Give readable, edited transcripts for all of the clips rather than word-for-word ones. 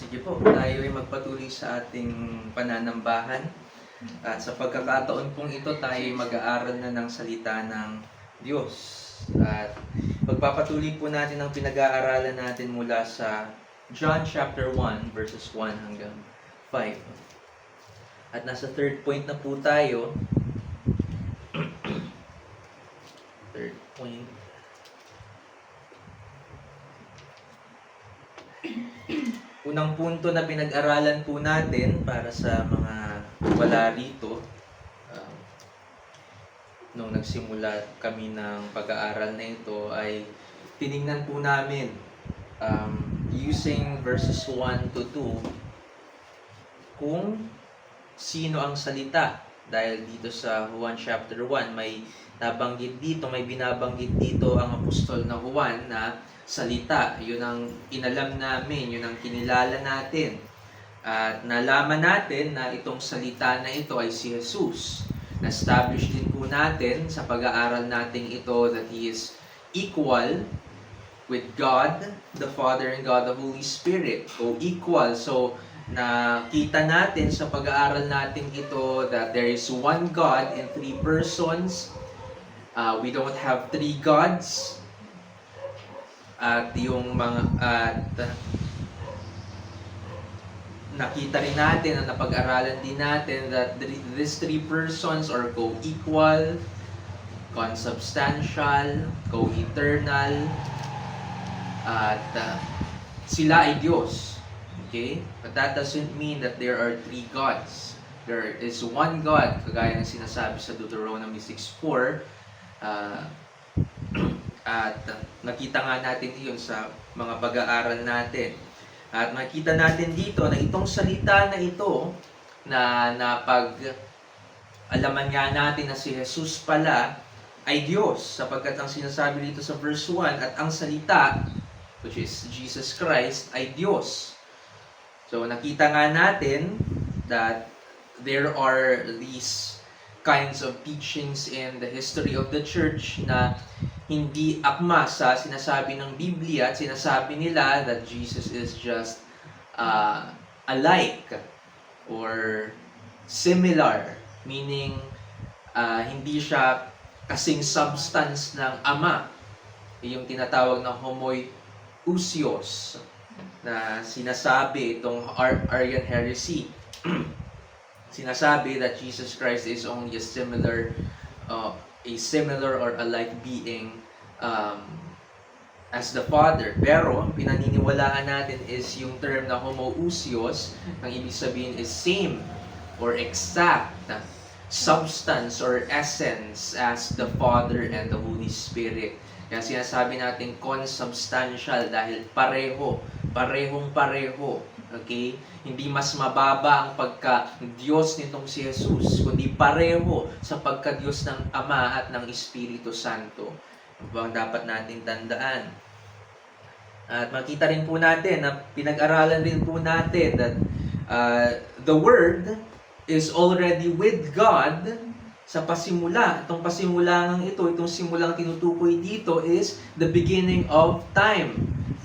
Sige po, tayo ay magpatuloy sa ating pananambahan. At sa pagkakataon pong ito, tayo ay mag-aaral na ng salita ng Diyos. At pagpapatuloy po natin ang pinag-aaralan natin mula sa John chapter 1, verses 1 hanggang 5. At nasa third point na po tayo. Third point. Unang punto na pinag-aralan po natin para sa mga wala rito, nung nagsimula kami ng pag-aaral na ito, ay tiningnan po namin using verses 1 to 2 kung sino ang salita. Dahil dito sa Juan chapter 1 may binabanggit dito ang apostol na Juan na salita. Yun ang inalam namin, yun ang kinilala natin. At nalaman natin na itong salita na ito ay si Jesus. Na-establish din po natin sa pag-aaral natin ito that He is equal with God, the Father, and God, the Holy Spirit. O equal. So, nakita natin sa pag-aaral natin ito that there is one God in three persons. We don't have three gods. At yung nakita rin natin at napag-aralan din natin that these three persons are co-equal, consubstantial, co-eternal, at sila ay Diyos. Okay? But that doesn't mean that there are three gods. There is one God, kagaya ng sinasabi sa Deuteronomy 6:4. At nakita nga natin iyon sa mga pag-aaral natin. At makita natin dito na itong salita na ito na napag-alaman nga natin na si Jesus pala ay Diyos, sapagkat ang sinasabi dito sa verse 1, at ang salita, which is Jesus Christ, ay Diyos. So nakita nga natin that there are these kinds of teachings in the history of the church na hindi akma sa sinasabi ng Biblia, at sinasabi nila that Jesus is just alike or similar, meaning hindi siya kasing substance ng Ama. Yung tinatawag na homoousios na sinasabi itong Arian heresy. Sinasabi that Jesus Christ is only a similar or alike being as the Father. Pero pinaniniwalaan natin is yung term na homoousios, ang ibig sabihin is same or exact substance or essence as the Father and the Holy Spirit. Kaya sinasabi natin consubstantial dahil parehong-pareho. Okay? Hindi mas mababa ang pagka-Diyos nitong si Jesus, kundi pareho sa pagka-Diyos ng Ama at ng Espiritu Santo. Ito ang dapat natin tandaan. At makita rin po natin na pinag-aralan rin po natin that the Word is already with God sa pasimula. Itong pasimulangang ito, itong simulang tinutukoy dito is the beginning of time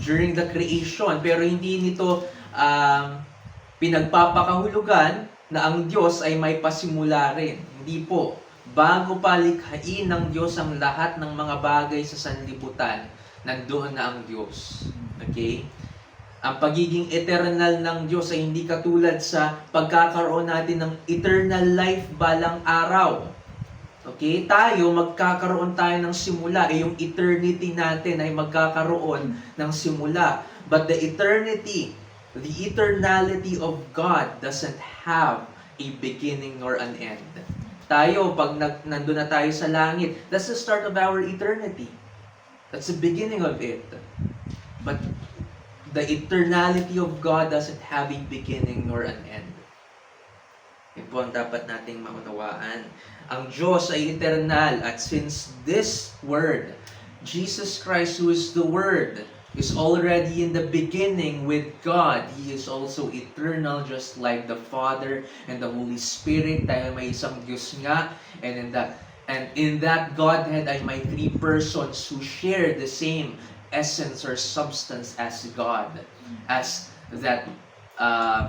during the creation. Pero hindi nito pinagpapakahulugan na ang Diyos ay may pasimula rin. Hindi po. Bago palikhain ng Diyos ang lahat ng mga bagay sa sanlibutan, nandoon na ang Diyos. Okay? Ang pagiging eternal ng Diyos ay hindi katulad sa pagkakaroon natin ng eternal life balang araw. Okay? Magkakaroon tayo ng simula. Yung eternity natin ay magkakaroon ng simula. But the eternality of God doesn't have a beginning nor an end. Pag nandun na tayo sa langit, that's the start of our eternity. That's the beginning of it. But the eternality of God doesn't have a beginning nor an end. Ito ang dapat nating maunawaan. Ang Diyos ay eternal, at since this Word, Jesus Christ, who is the Word, is already in the beginning with God, He is also eternal, just like the Father and the Holy Spirit. Dahil may isang Diyos nga, and in that Godhead ay may three persons who share the same essence or substance as God, as that uh,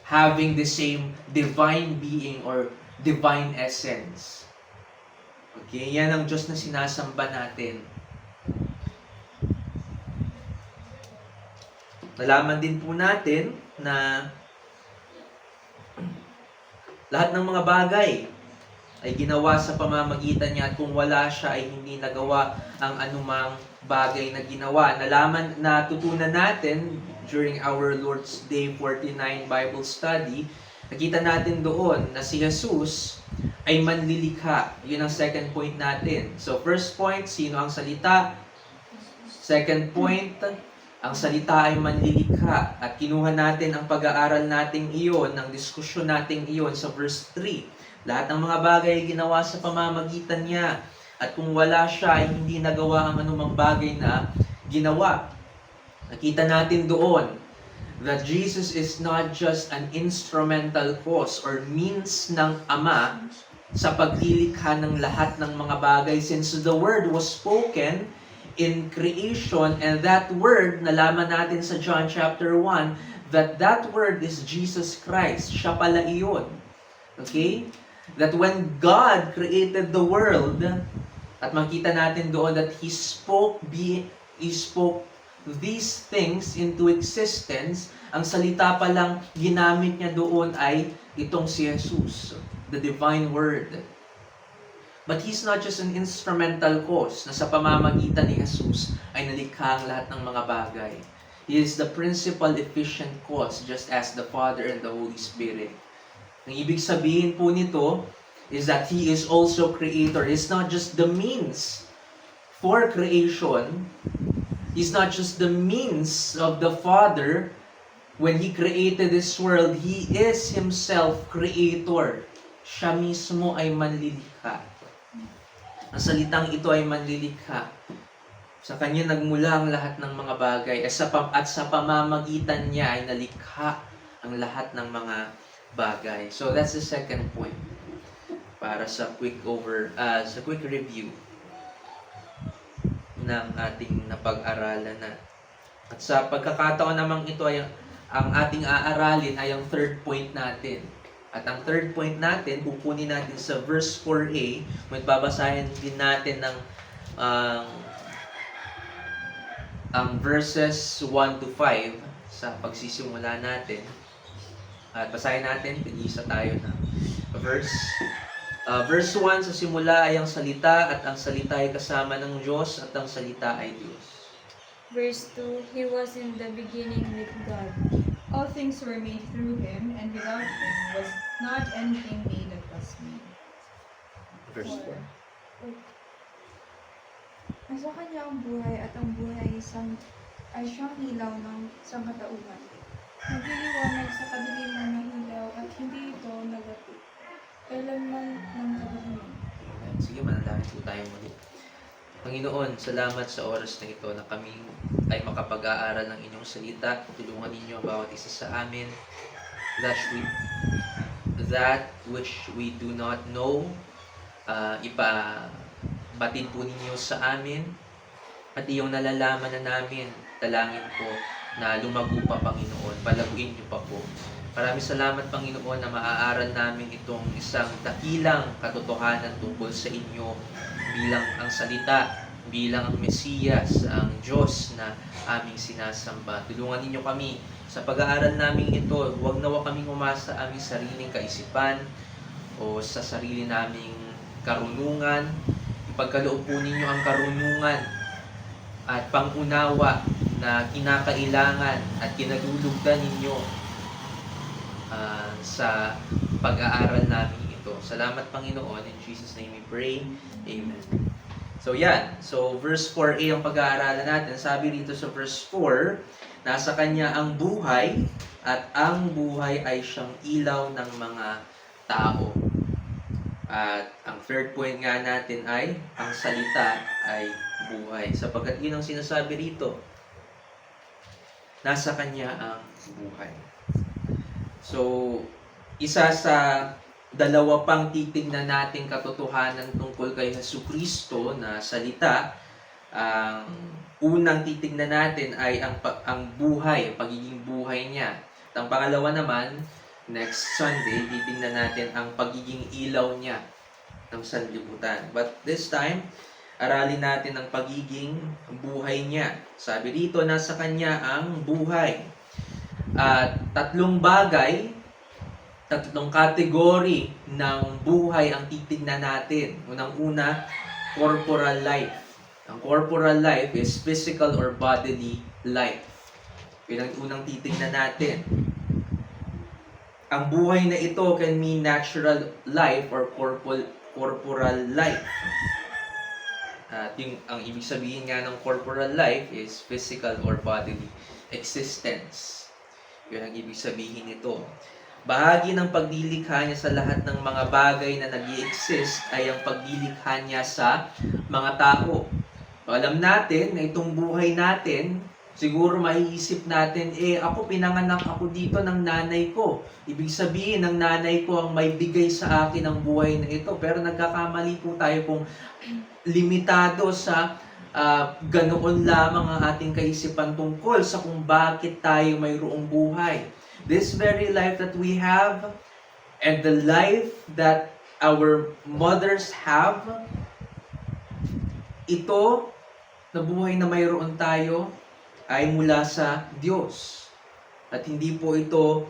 having the same divine being or divine essence. Okay, yan ang Diyos na sinasamba natin. Nalaman din po natin na lahat ng mga bagay ay ginawa sa pamamagitan niya, at kung wala siya ay hindi nagawa ang anumang bagay na ginawa. Natutunan natin during our Lord's Day 49 Bible Study, nakita natin doon na si Jesus ay manlilikha. Yun ang second point natin. So first point, sino ang salita? Second point, ang salita ay manlilikha. At kinuha natin ang pag-aaral nating iyon, ang diskusyon nating iyon sa verse 3. Lahat ng mga bagay ay ginawa sa pamamagitan niya. At kung wala siya, ay hindi nagawa ang anumang bagay na ginawa. Nakita natin doon that Jesus is not just an instrumental cause or means ng Ama sa paglilikha ng lahat ng mga bagay, since the Word was spoken in creation, and that Word, nalaman natin sa John chapter 1, that Word is Jesus Christ. Siya pala iyon. Okay? That when God created the world, at makita natin doon that He spoke these things into existence, ang salita pa lang ginamit niya doon ay itong si Jesus, the divine word. But He's not just an instrumental cause na sa pamamagitan ni Jesus ay nalikha ang lahat ng mga bagay. He is the principal efficient cause, just as the Father and the Holy Spirit. Ang ibig sabihin po nito is that He is also creator. He's not just the means for creation. He's not just the means of the Father. When He created this world, He is Himself creator. Siya mismo ay manlilikha. Ang salitang ito ay manlilikha. Sa Kanya nagmula ang lahat ng mga bagay, at sa pamamagitan niya ay nalikha ang lahat ng mga bagay. So that's the second point. Para sa quick review ng ating napag-aralan na. At sa pagkakataon namang ito ay ang ating aaralin ay ang third point natin. At ang third point natin, kukunin natin sa verse 4a, magbabasahin din natin ng ang verses 1 to 5 sa pagsisimula natin. At basahin natin, pag-isa tayo ng verse. Verse 1 sa simula ay ang salita, at ang salita ay kasama ng Diyos, at ang salita ay Diyos. Verse 2, He was in the beginning with God. All things were made through Him, and without Him was not anything made that was made. Verse 4. Nasa Kanya ang buhay, at ang buhay ay siyang ilaw ng sangkatauhan. Nagliliwanag sa kadiliman ng ilaw, at hindi ito nagati. Kailanman ng kabutihan. Sige, manalangin po tayo muli. Panginoon, salamat sa oras na ito na kami ay makapag-aaral ng inyong salita. Tulungan ninyo bawat isa sa amin that which we do not know, ipabatid po ninyo sa amin, at iyong nalalaman na namin, dalangin po na lumago pa, Panginoon. Palaguin niyo pa po. Maraming salamat, Panginoon, na maaaral namin itong isang dakilang katotohanan tungkol sa inyo bilang ang salita, bilang ang Mesiyas, ang Diyos na aming sinasamba. Tulungan ninyo kami sa pag-aaral namin ito. Huwag nawa kaming umasa sa aming sariling kaisipan o sa sarili naming karunungan. Ipagkaloob po ninyo ang karunungan at pangunawa na kinakailangan at kinadulugdan ninyo sa pag-aaral namin ito. Salamat, Panginoon. In Jesus' name we pray. Amen. So yan. So verse 4a ang pag-aaralan natin. Sabi dito sa verse 4, nasa Kanya ang buhay, at ang buhay ay siyang ilaw ng mga tao. At ang third point nga natin ay, ang salita ay buhay. Sapagkat yun ang sinasabi rito. Nasa Kanya ang buhay. So, isa sa dalawa pang titignan nating katotohanan tungkol kay Jesucristo na salita Ang unang titignan natin ay ang buhay, pagiging buhay niya. At ang pangalawa naman, next Sunday, titignan natin ang pagiging ilaw niya ng sanlibutan. But this time, aralin natin ang pagiging buhay niya. Sabi dito, nasa kanya ang buhay. At tatlong kategory ng buhay ang titignan natin. Unang-una, corporal life. Ang corporal life is physical or bodily life. Yun ang unang titignan natin. Ang buhay na ito can mean natural life or corporal life. At ang ibig sabihin nga ng corporal life is physical or bodily existence. Yun ang ibig sabihin nito. Bahagi ng paglilikha niya sa lahat ng mga bagay na nag-i-exist ay ang paglilikha niya sa mga tao. Alam natin na itong buhay natin, siguro maiisip natin, ako pinanganak ako dito ng nanay ko. Ibig sabihin, ng nanay ko ang may bigay sa akin ang buhay na ito. Pero nagkakamali po tayo kung limitado sa ganoon lamang ang ating kaisipan tungkol sa kung bakit tayo mayroong buhay. This very life that we have and the life that our mothers have, ito na buhay na mayroon tayo ay mula sa Diyos. At hindi po ito,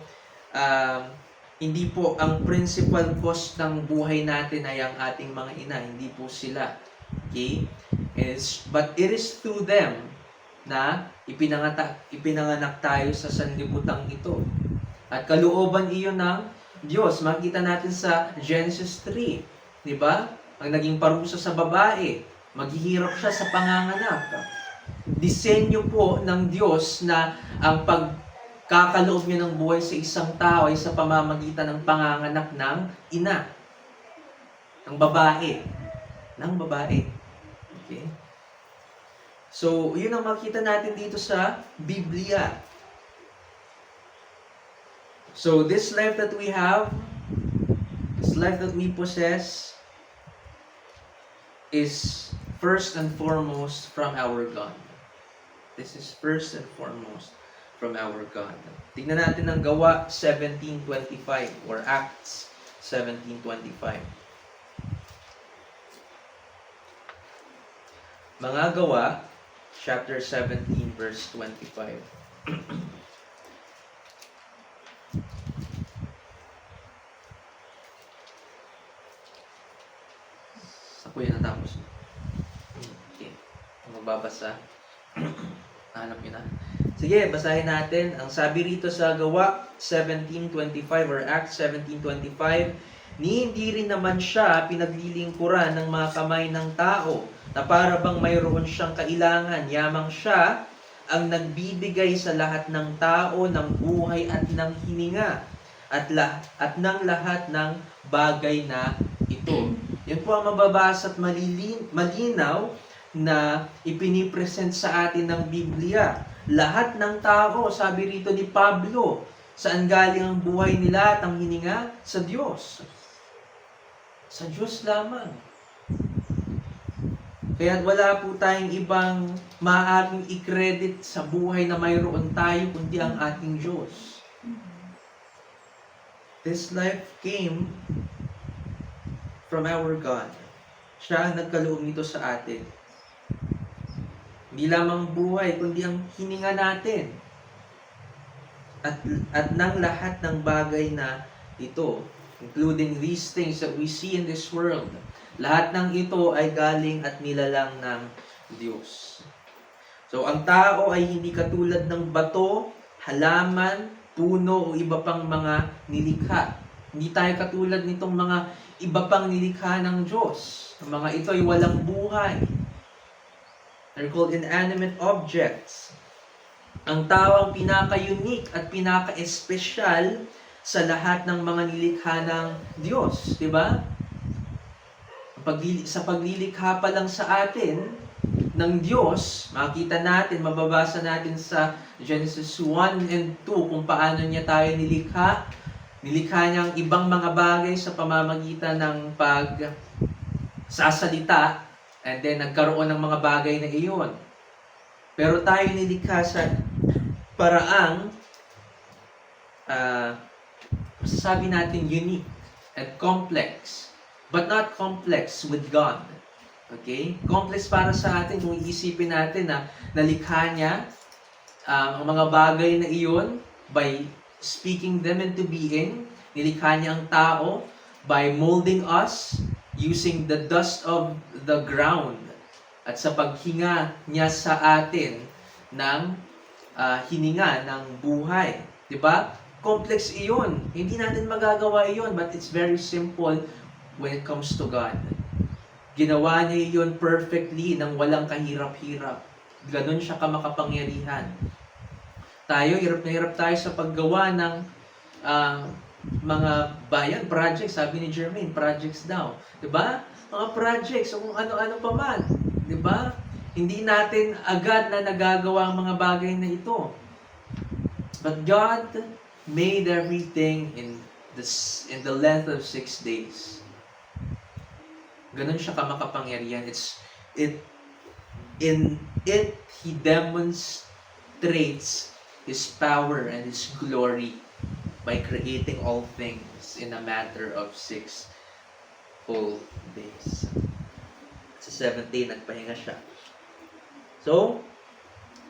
hindi po ang principal cause ng buhay natin ay ang ating mga ina. Hindi po sila. Okay? But it is through them na ipinanganak tayo sa sanlibutan ito. At kalooban iyon ng Diyos. Makita natin sa Genesis 3. Di ba? Ang naging parusa sa babae, maghihirap siya sa panganganak. Disenyo po ng Diyos na ang pagkakaloob niya ng buhay sa isang tao ay sa pamamagitan ng panganganak ng ina. Ng babae. Okay? So, yun ang makita natin dito sa Biblia. So, this life that we have, this life that we possess, is first and foremost from our God. This is first and foremost from our God. Tingnan natin ang Gawa 17:25 or Acts 17:25. Mga Gawa, chapter 17, verse 25. Ako yun natapos. Okay. Magbabasa. Hanap yun na. Sige, basahin natin. Ang sabi rito sa Gawa 17:25 or Acts 17:25, ni hindi rin naman siya pinaglilingkuran ng mga kamay ng tao na para bang mayroon siyang kailangan. Yamang siya ang nagbibigay sa lahat ng tao ng buhay at ng hininga at ng lahat ng bagay na ito. Yan po ang mababasa at malinaw na ipinipresent sa atin ng Biblia. Lahat ng tao, sabi rito ni Pablo, saan galing ang buhay nila at ang hininga? Sa Diyos. Sa Diyos lamang. Kaya wala po tayong ibang maaaring i-credit sa buhay na mayroon tayo kundi ang ating Diyos. This life came from our God. Siya ang nagkaloob nito sa atin. Hindi lamang buhay, kundi ang hininga natin. At ng lahat ng bagay na ito, including these things that we see in this world, lahat ng ito ay galing at nilalang ng Diyos. So, ang tao ay hindi katulad ng bato, halaman, puno o iba pang mga nilikha. Hindi tayo katulad nitong mga iba pang nilikha ng Diyos. Ang mga ito ay walang buhay. They're called inanimate objects. Ang tao ang pinaka-unique at pinaka-espesyal sa lahat ng mga nilikha ng Diyos. Diba? Sa paglilikha pa lang sa atin ng Diyos, makita natin, mababasa natin sa Genesis 1 and 2 kung paano niya tayo nilikha. Nilikha niya ang ibang mga bagay sa pamamagitan ng pagsasalita And then, nagkaroon ng mga bagay na iyon. Pero tayo nilikha sa paraang masasabi natin unique and complex. But not complex with God. Okay? Complex para sa atin kung iisipin natin na nalikha niya ang mga bagay na iyon by speaking them into being. Nilikha niya ang tao by molding us using the dust of the ground at sa paghinga niya sa atin ng hininga ng buhay. Diba? Complex iyon. Hindi natin magagawa iyon, but it's very simple when it comes to God. Ginawa niya iyon perfectly nang walang kahirap-hirap. Ganon siya kamakapangyarihan. Tayo, hirap na hirap tayo sa paggawa ng mga bayan, projects. Sabi ni Jermaine, projects daw. Diba? Mga projects, o kung ano-ano pa man. Diba? Hindi natin agad na nagagawa ang mga bagay na ito. But God made everything in the length of 6 days. Ganon siya kamakapangyarihan. In it, He demonstrates His power and His glory by creating all things in a matter of 6 whole days. Sa 17, nagpahinga siya. So,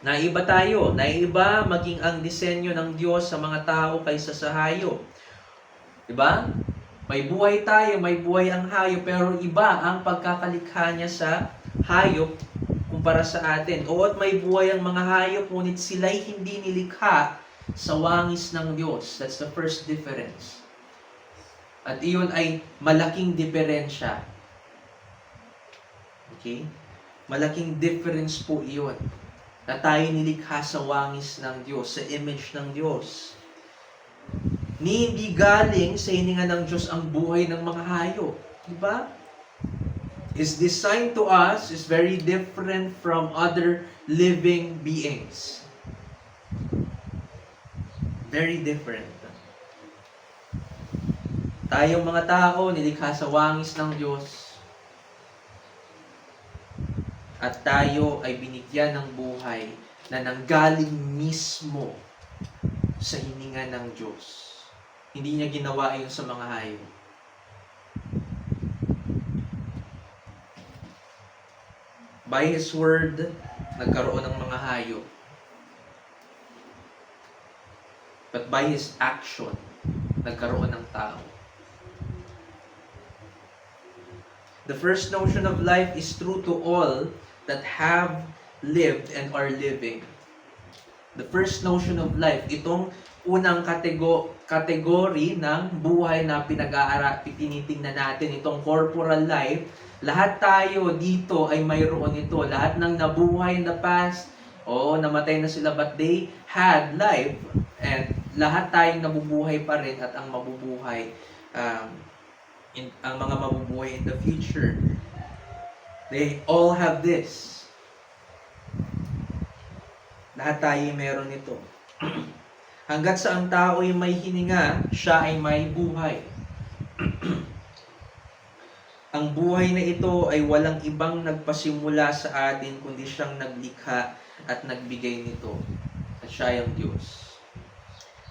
naiba tayo. Naiba maging ang disenyo ng Diyos sa mga tao kaysa sa hayop. Diba? May buhay tayo, may buhay ang hayop, pero iba ang pagkakalikha niya sa hayop kumpara sa atin. Oo, at may buhay ang mga hayop, ngunit sila'y hindi nilikha sa wangis ng Diyos. That's the first difference. At iyon ay malaking diferensya. Okay? Malaking difference po iyon. Na tayo nilikha sa wangis ng Diyos, sa image ng Diyos. Hindi galing sa hininga ng Diyos ang buhay ng mga hayop. Diba? His design to us is very different from other living beings. Very different. Tayong mga tao, nilikha sa wangis ng Diyos. At tayo ay binigyan ng buhay na nanggaling mismo sa hininga ng Diyos. Hindi niya ginawa yun sa mga hayop. By His word, nagkaroon ng mga hayop. But by His action, nagkaroon ng tao. The first notion of life is true to all that have lived and are living. The first notion of life, itong unang kategory ng buhay na tinitingnan natin, itong corporal life, lahat tayo dito ay mayroon ito. Lahat ng nabuhay in the past, namatay na sila, but they had life. And lahat tayong nabubuhay pa rin at ang mabubuhay, ang mga mabubuhay in the future. They all have this. Lahat tayo ay meron ito. Hanggat sa ang tao ay may hininga, siya ay may buhay. Ang buhay na ito ay walang ibang nagpasimula sa atin kundi siyang naglikha at nagbigay nito. At siya ay ang Diyos.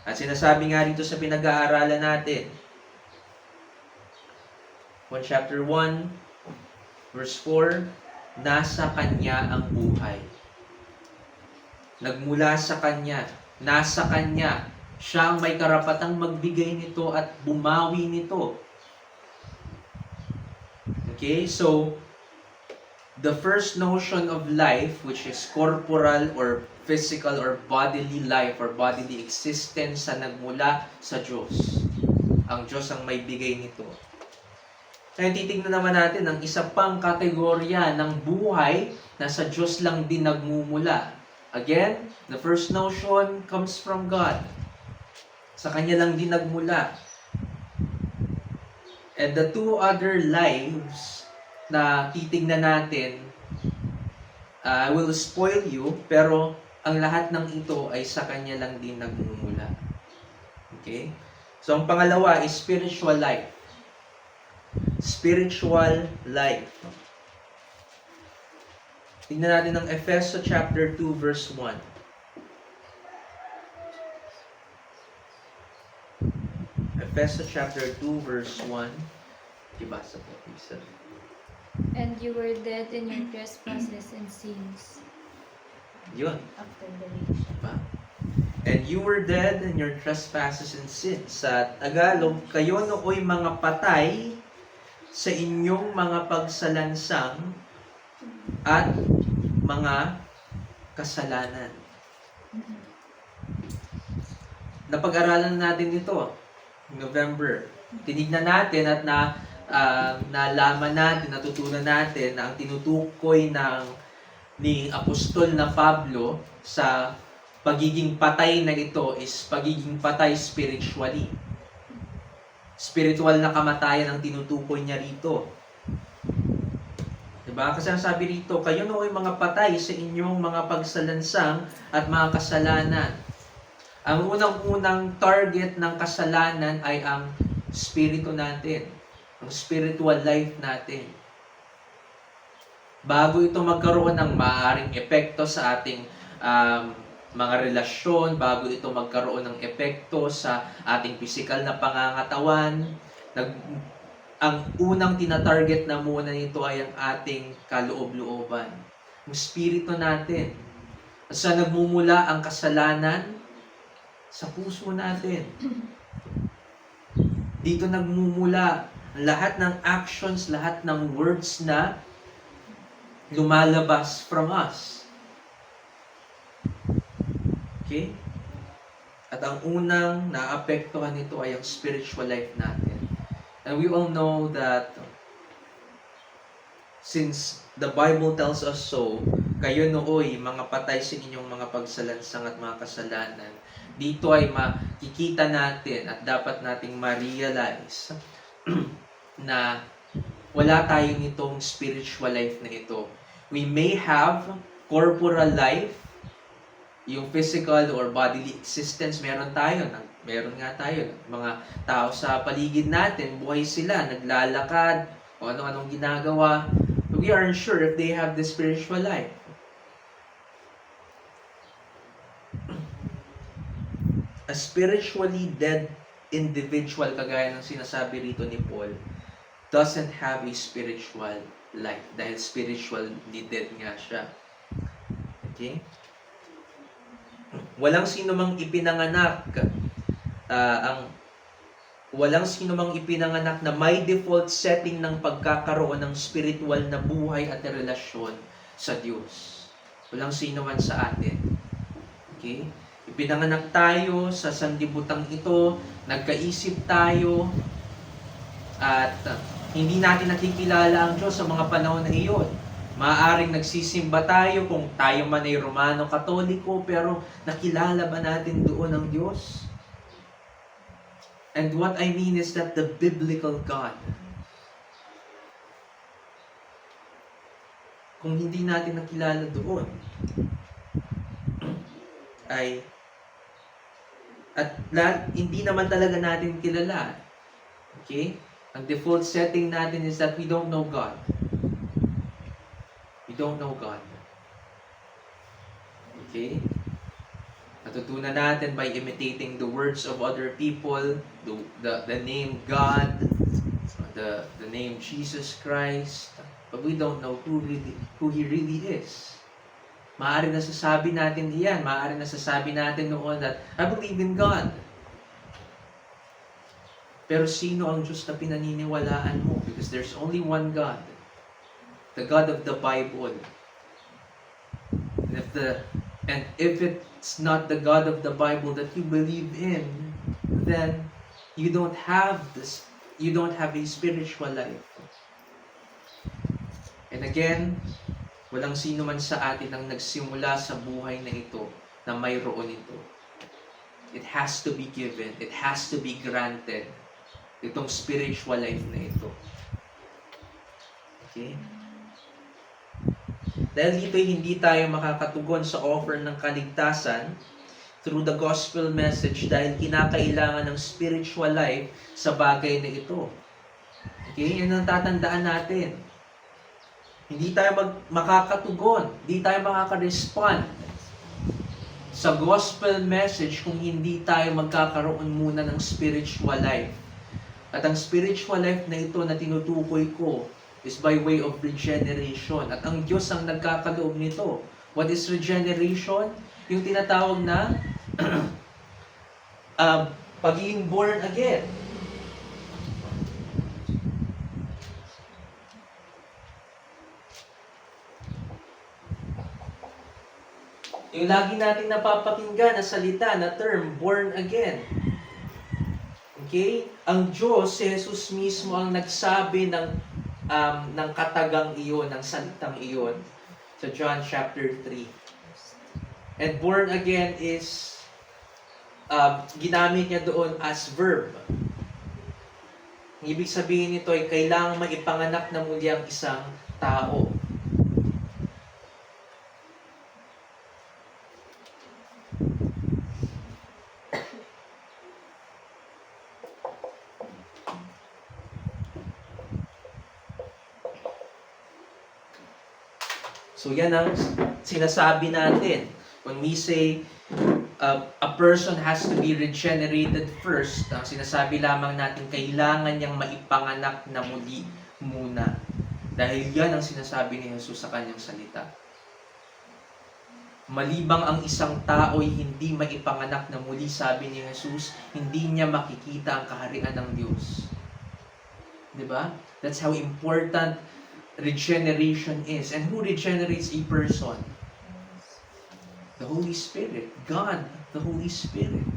At sinasabi nga rito sa pinag-aaralan natin, 1 chapter 1, verse 4, nasa Kanya ang buhay. Nagmula sa Kanya, nasa Kanya, siya ang may karapatang magbigay nito at bumawi nito. Okay, so the first notion of life, which is corporal or physical or bodily life or bodily existence, sa nagmula sa Diyos. Ang Diyos ang may bigay nito. Ngayon, titignan naman natin ang isa pang kategorya ng buhay na sa Diyos lang din nagmumula. Again, the first notion comes from God. Sa Kanya lang din nagmula. And the two other lives na titignan natin, I will spoil you, pero ang lahat ng ito ay sa Kanya lang din nagmumula. Okay? So, ang pangalawa is spiritual life. Spiritual life. Tingnan natin ang Efeso chapter 2 verse 1. Efeso chapter 2 verse 1. Ibasa po, please. And you were dead in your trespasses and sins. Yun. After the nation. Diba? And you were dead in your trespasses and sins. Sa Tagalog, kayo nooy mga patay sa inyong mga pagsalansang at mga kasalanan. Napag-aralan natin ito November. Tinignan natin at nalaman natin, natutunan natin na ang tinutukoy ni Apostol na Pablo sa pagiging patay na ito is pagiging patay spiritually. Spiritual na kamatayan ang tinutukoy niya rito. Diba? Kasi ang sabi rito, kayo nooy mga patay sa inyong mga pagsalansang at mga kasalanan. Ang unang-unang target ng kasalanan ay ang spirito natin, ang spiritual life natin. Bago ito magkaroon ng maaaring epekto sa ating mga relasyon, bago ito magkaroon ng epekto sa ating pisikal na pangangatawan, ang unang tinatarget na muna nito ay ang ating kaloob-looban, ang spirito natin. At sa nagmumula ang kasalanan, sa puso natin. Dito nagmumula lahat ng actions, lahat ng words na lumalabas from us. Okay? At ang unang naapektuhan nito ay ang spiritual life natin. And we all know that since the Bible tells us so, kayo nooy mga patay sa inyong mga pagsalansang at mga kasalanan. Dito ay makikita natin at dapat nating ma-realize na wala tayo nitong spiritual life na ito. We may have corporal life, yung physical or bodily existence, meron nga tayo. Mga tao sa paligid natin, buhay sila, naglalakad, o ano-anong ginagawa. We aren't sure if they have the spiritual life. A spiritually dead individual, kagaya ng sinasabi rito ni Paul, doesn't have a spiritual life dahil spiritually dead nga siya. Okay? Walang sino mang ipinanganak na may default setting ng pagkakaroon ng spiritual na buhay at relasyon sa Diyos. Walang sino man sa atin. Okay? Ipinanganak tayo sa sanlibutan ito, nagkaisip tayo, at hindi natin nakikilala ang Diyos sa mga panahon na iyon. Maaaring nagsisimba tayo kung tayo man ay Romano Katoliko, pero nakilala ba natin doon ang Diyos? And what I mean is that the biblical God, kung hindi natin nakilala doon, hindi naman talaga natin kilala. Okay? Ang default setting natin is that we don't know God. We don't know God. Okay? Natutunan natin by imitating the words of other people, the name God, the name Jesus Christ, but we don't know who He really is. Maaari nasasabi natin diyan, maaari nasasabi natin noon that I believe in God. Pero sino ang Diyos na pinaniniwalaan mo? Because there's only one God. The God of the Bible. And if it's not the God of the Bible that you believe in, then you don't have a spiritual life. And again, walang sino man sa atin ang nagsimula sa buhay na ito na mayroon ito. It has to be given. It has to be granted. Itong spiritual life na ito. Okay? Dahil dito hindi tayo makakatugon sa offer ng kaligtasan through the gospel message dahil kinakailangan ng spiritual life sa bagay na ito. Okay? Yan ang tatandaan natin. Hindi tayo makakatugon, hindi tayo makaka-respond sa gospel message kung hindi tayo magkakaroon muna ng spiritual life. At ang spiritual life na ito na tinutukoy ko is by way of regeneration. At ang Diyos ang nagkakaloob nito. What is regeneration? Yung tinatawag na pagiging born again. Yung lagi natin napapakinggan na salita, na term, born again. Okay? Ang Diyos, si Jesus mismo ang nagsabi ng katagang iyon, ng salitang iyon sa John chapter 3. And born again is ginamit niya doon as verb. Ang ibig sabihin nito ay kailangang maipanganak na muli ang isang tao. So yan ang sinasabi natin. When we say a person has to be regenerated first, ang sinasabi lamang natin kailangan niyang maipanganak na muli muna. Dahil yan ang sinasabi ni Jesus sa kanyang salita. Malibang ang isang tao ay hindi maipanganak na muli, sabi ni Jesus, hindi niya makikita ang kaharian ng Diyos. Diba? That's how important regeneration is. And who regenerates a person? The Holy Spirit. God, the Holy Spirit.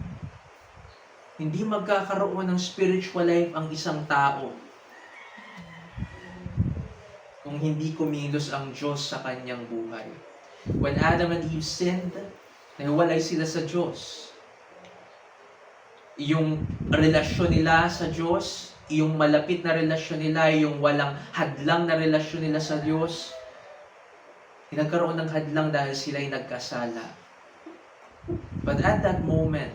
Hindi magkakaroon ng spiritual life ang isang tao kung hindi kumilos ang Diyos sa kanyang buhay. When Adam and Eve sinned, nahiwalay sila sa Diyos. Yung relasyon nila sa Diyos, yung malapit na relasyon nila, yung walang hadlang na relasyon nila sa Diyos, nagkaroon ng hadlang dahil sila ay nagkasala. But at that moment,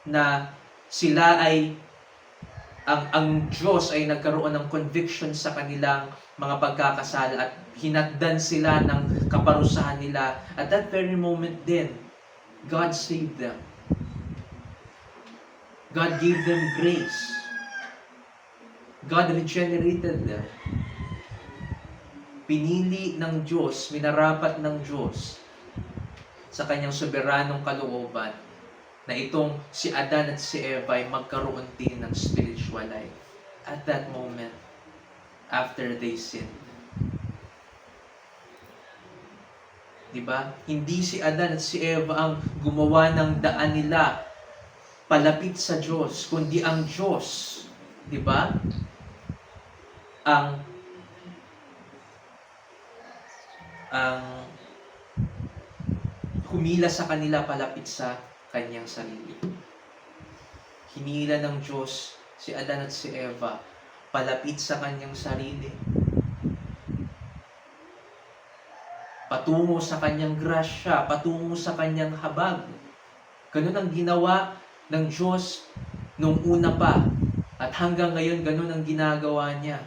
na sila ay, ang Diyos ay nagkaroon ng conviction sa kanilang mga pagkakasala at hinatdan sila ng kaparusahan nila, at that very moment din, God saved them. God gave them grace. God regenerated them. Pinili ng Diyos, minarapat ng Diyos sa kanyang soberanong kalooban na itong si Adan at si Eva ay magkaroon din ng spiritual life at that moment after they sinned. Diba? Hindi si Adan at si Eva ang gumawa ng daan nila palapit sa Diyos, kundi ang Diyos, diba? Ang humila sa kanila palapit sa kanyang sarili. Hinila ng Diyos si Adan at si Eva palapit sa kanyang sarili. Patungo sa kanyang grasya, patungo sa kanyang habag. Ganun ang ginawa ng Diyos nung una pa. At hanggang ngayon, ganun ang ginagawa niya.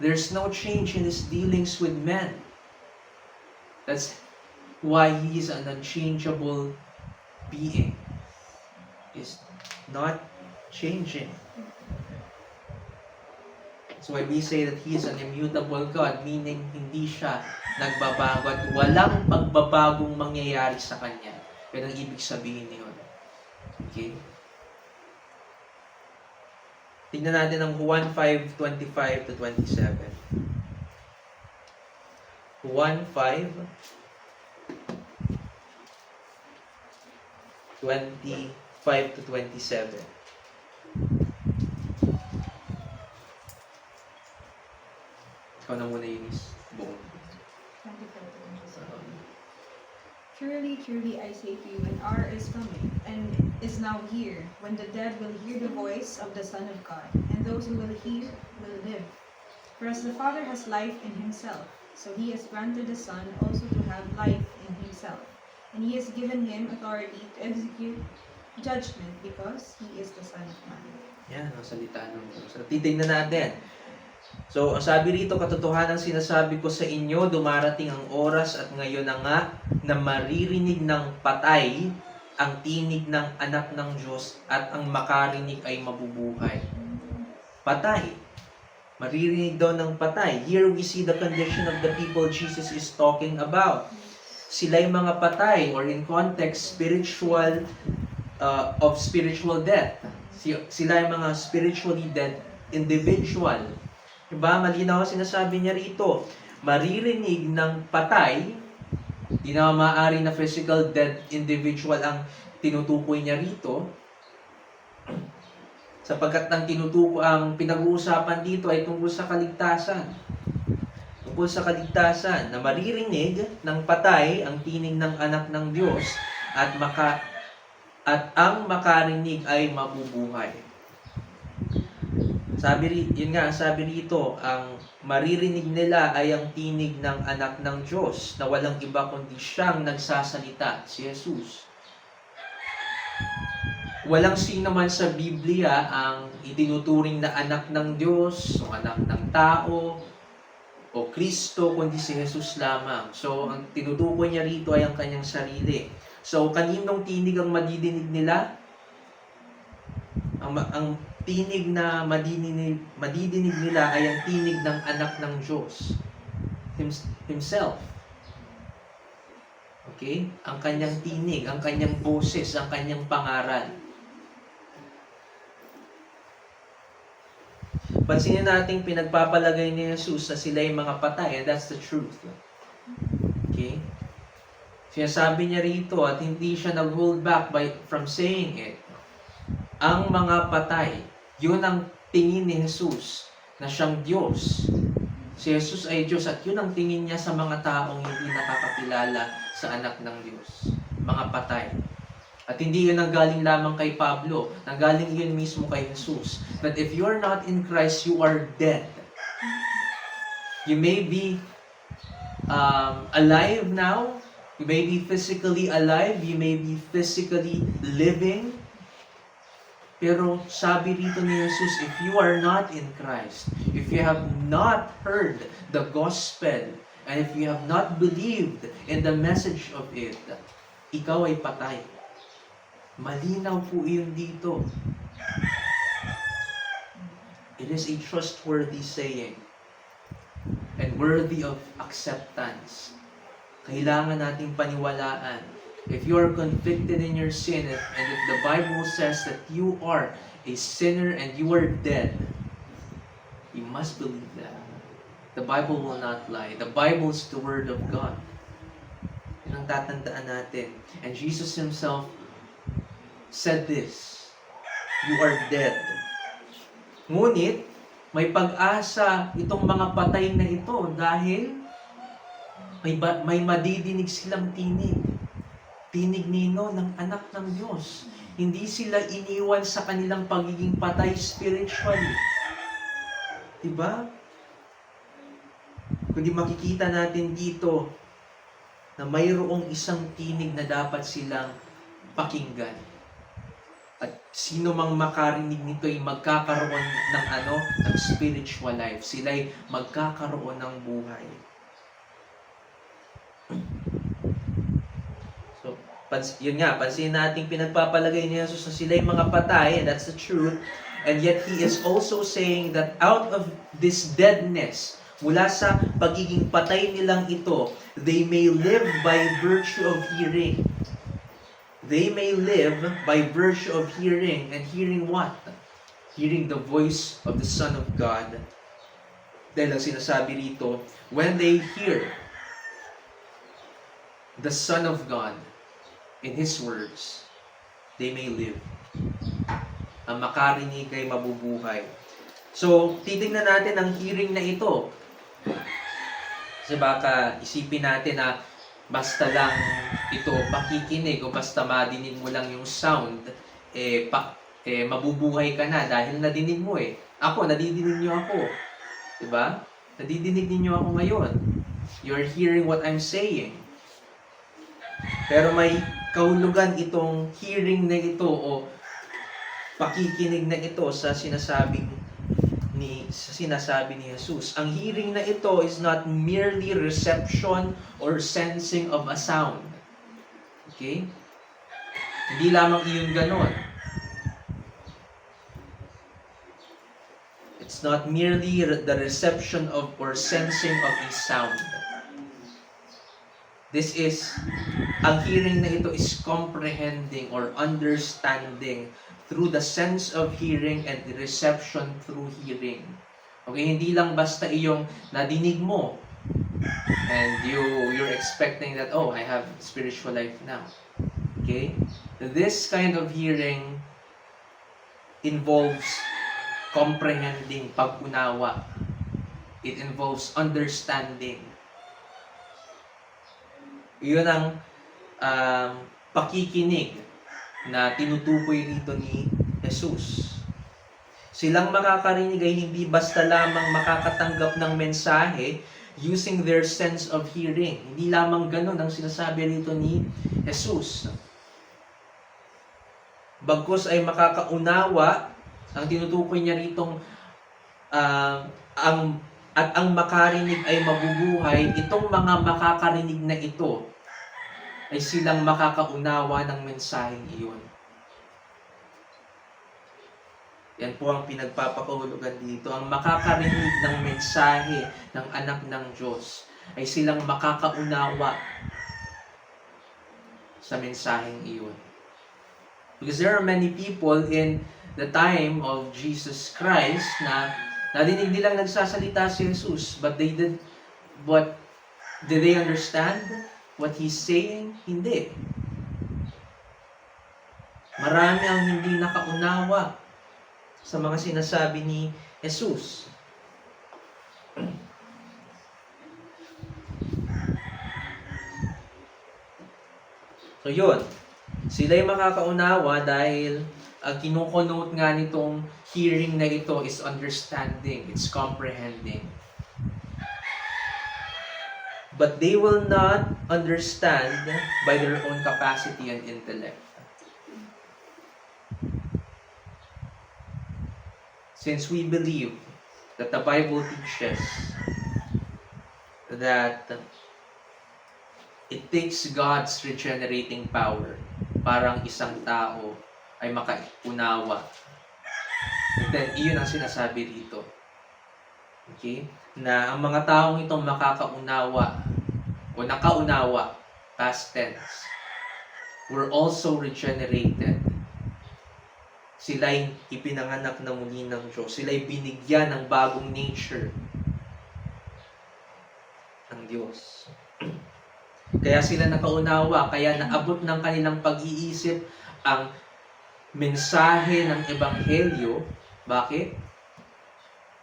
There's no change in His dealings with men. That's why He is an unchangeable being. He's not changing. So why we say that He is an immutable God, meaning hindi siya nagbabago at walang pagbabagong mangyayari sa Kanya. Yan ang ibig sabihin niyon. Okay? Tingnan natin ang Juan 5:25 to 27. Juan 5:25 to 27. Ikaw na muna, Eunice. Buong. Truly, truly, I say to you, an hour is coming, and is now here, when the dead will hear the voice of the Son of God, and those who will hear will live. For as the Father has life in Himself, so He has granted the Son also to have life in Himself. And He has given Him authority to execute judgment, because He is the Son of Man. Yan, ang salita ng Diyos. So, titignan natin. So, ang sabi rito, katotohanan sinasabi ko sa inyo, dumarating ang oras at ngayon na nga na maririnig ng patay ang tinig ng anak ng Diyos at ang makarinig ay mabubuhay. Patay. Maririnig daw ng patay. Here we see the condition of the people Jesus is talking about. Sila'y mga patay, or in context, spiritual, of spiritual death. Sila'y mga spiritually dead individual. Diba? Malinaw sinasabi niya rito. Maririnig ng patay, di na maaari na physical dead individual ang tinutukoy niya rito. Sapagkat ang pinag-uusapan dito ay tungkol sa kaligtasan. Tungkol sa kaligtasan na maririnig ng patay ang tinig ng anak ng Diyos at ang makarinig ay mabubuhay. Sabi rito, ang maririnig nila ay ang tinig ng anak ng Diyos na walang iba kundi siyang nagsasalita, si Jesus. Walang sino man sa Biblia ang itinuturing na anak ng Diyos, o anak ng tao, o Kristo, kundi si Jesus lamang. So, ang tinutukoy niya rito ay ang kanyang sarili. So, kaninong tinig ang madidinig nila? Ang tinig na madidinig nila ay ang tinig ng anak ng Diyos. Himself. Okay? Ang kanyang tinig, ang kanyang boses, ang kanyang pangaral. Pansinin natin pinagpapalagay ni Jesus na sila yung mga patay, and that's the truth. Okay? Sinasabi niya rito at hindi siya nag-hold back from saying it. Ang mga patay, yun ang tingin ni Jesus na siyang Diyos. Si Jesus ay Diyos at yun ang tingin niya sa mga taong hindi nakakakilala sa anak ng Diyos. Mga patay. At hindi yun nanggaling lamang kay Pablo. Nanggaling yun mismo kay Jesus. That if you are not in Christ, you are dead. You may be alive now. You may be physically alive. You may be physically living. Pero sabi rito ni Jesus, if you are not in Christ, if you have not heard the gospel, and if you have not believed in the message of it, ikaw ay patay. Malinaw po yun dito. It is a trustworthy saying and worthy of acceptance. Kailangan nating paniwalaan. If you are convicted in your sin, and if the Bible says that you are a sinner and you are dead, you must believe that. The Bible will not lie. The Bible is the Word of God. Yun ang tatandaan natin. And Jesus Himself said this, you are dead. Ngunit, may pag-asa itong mga patay na ito dahil may madidinig silang tinig. Tinig nino ng anak ng Diyos. Hindi sila iniwan sa kanilang pagiging patay spiritually. Diba? Kundi makikita natin dito na mayroong isang tinig na dapat silang pakinggan. At sino mang makarinig nito ay magkakaroon ng spiritual life. Sila'y magkakaroon ng buhay. Yun nga, pansin natin pinagpapalagay ni Jesus na sila yung mga patay, and that's the truth. And yet, He is also saying that out of this deadness, mula sa pagiging patay nilang ito, they may live by virtue of hearing. They may live by virtue of hearing. And hearing what? Hearing the voice of the Son of God. Dahil ang sinasabi rito, when they hear the Son of God, in His words, they may live. Ang makarinig ay mabubuhay. So, titingnan natin ang hearing na ito. Kasi baka isipin natin na basta lang ito pakikinig o basta madinig mo lang yung sound, mabubuhay ka na dahil nadinig mo eh. Ako, nadidinig niyo ako. Diba? Nadidinig niyo ako ngayon. You're hearing what I'm saying. Pero may kahulugan itong hearing na ito o pakikinig na ito sa sinasabing sa sinasabi ni Jesus. Ang hearing na ito is not merely reception or sensing of a sound. Okay? Hindi lamang iyon ganon. It's not merely the reception of or sensing of a sound. This is, ang hearing na ito is comprehending or understanding through the sense of hearing and the reception through hearing. Okay, hindi lang basta iyong nadinig mo and you're expecting that, oh, I have spiritual life now. Okay? This kind of hearing involves comprehending, pag-unawa. It involves understanding. Iyon ang pakikinig na tinutukoy rito ni Jesus. Silang makakarinig ay hindi basta lamang makakatanggap ng mensahe using their sense of hearing. Hindi lamang ganun ang sinasabi rito ni Jesus. Bagkus ay makakaunawa, ang tinutukoy niya ritong ang makarinig ay mabubuhay, itong mga makakarinig na ito ay silang makakaunawa ng mensaheng iyon. Yan po ang pinagpapakahulugan dito. Ang makakarinig ng mensahe ng anak ng Diyos ay silang makakaunawa sa mensaheng iyon. Because there are many people in the time of Jesus Christ na nadinig nilang nagsasalita si Jesus, but did they understand what He's saying? Hindi. Marami ang hindi nakaunawa sa mga sinasabi ni Jesus. So yun, sila'y makakaunawa dahil ang kinukonote nga nitong hearing na ito is understanding, it's comprehending. But they will not understand by their own capacity and intellect. Since we believe that the Bible teaches that it takes God's regenerating power para ang isang tao ay makaunawa. And then, iyon ang sinasabi dito. Okay? Na ang mga taong itong makakaunawa o nakaunawa, past tense, were also regenerated. Sila'y ipinanganak na muli ng Diyos. Sila'y binigyan ng bagong nature ng Diyos. Kaya sila nakaunawa, kaya naabot ng kanilang pag-iisip ang mensahe ng Ebanghelyo. Bakit?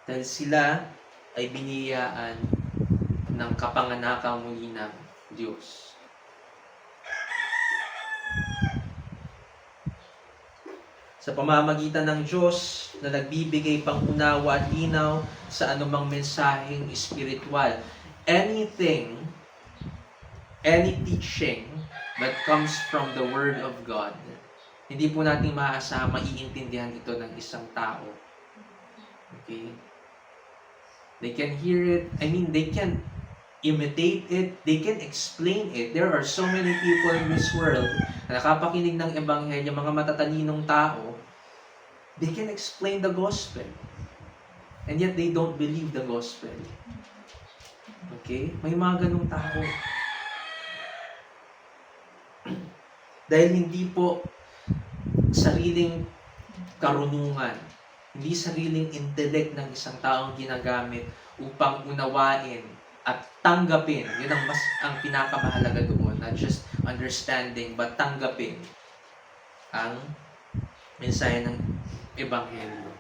Dahil sila ay biniyaan ng kapanganakang muli ng Diyos. Sa pamamagitan ng Diyos na nagbibigay pangunawa at linaw sa anumang mensaheng espiritual. Any teaching that comes from the Word of God, hindi po natin maaasahan, maiintindihan ito ng isang tao. Okay? They can hear it, they can imitate it, they can explain it. There are so many people in this world na nakapakinig ng Ebanghelyo, mga matataninong tao, they can explain the gospel. And yet they don't believe the gospel. Okay? May mga ganung tao. Dahil hindi po sariling karunungan, hindi sariling intellect ng isang taong ginagamit upang unawain at tanggapin. Yun ang pinakamahalaga doon. Not just understanding, but tanggapin ang mensahe ng Ebanghelyo.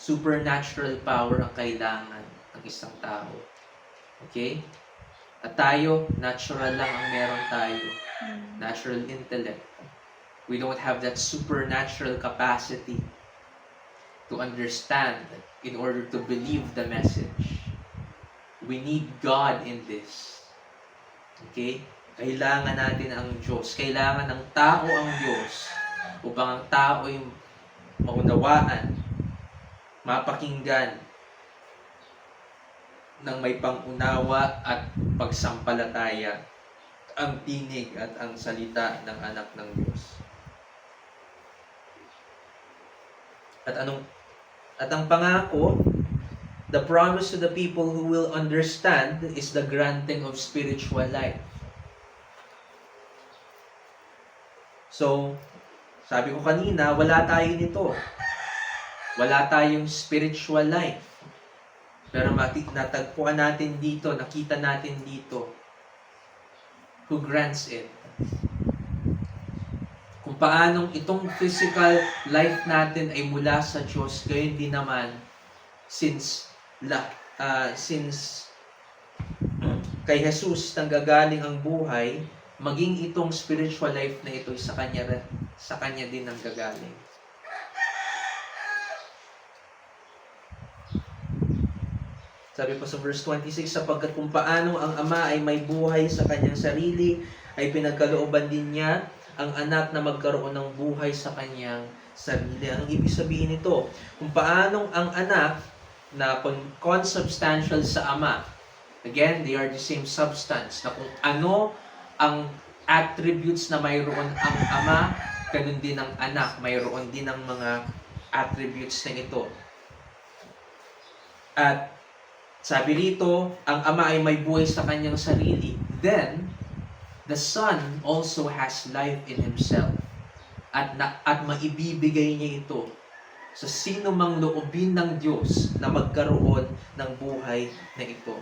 Supernatural power ang kailangan ng isang tao. Okay? At tayo, natural lang ang meron tayo. Natural intellect. We don't have that supernatural capacity to understand in order to believe the message. We need God in this. Okay? Kailangan natin ang Diyos. Kailangan ng tao ang Diyos upang ang tao ay maunawaan, mapakinggan ng may pangunawa at pagsampalataya ang tinig at ang salita ng anak ng Diyos. At ang pangako, the promise to the people who will understand is the granting of spiritual life. So, sabi ko kanina, wala tayo nito. Wala tayong spiritual life. Pero natagpuan natin dito, nakita natin dito, who grants it. Kung paanong itong physical life natin ay mula sa Diyos, gayon din naman, since kay Jesus nanggagaling ang buhay, maging itong spiritual life na ito sa kanya din nanggagaling. Sabi pa sa verse 26, sapagkat kung paano ang Ama ay may buhay sa kanyang sarili, ay pinagkalooban din niya ang anak na magkaroon ng buhay sa kanyang sarili. Anong ibig sabihin nito? Kung paanong ang anak na consubstantial sa Ama, again, they are the same substance, na kung ano ang attributes na mayroon ang Ama, ganun din ang anak, mayroon din ang mga attributes na ito. At sabi rito, ang Ama ay may buhay sa kanyang sarili. Then, the Son also has life in Himself. At maibibigay niya ito sa sino mang loobin ng Diyos na magkaroon ng buhay na ito.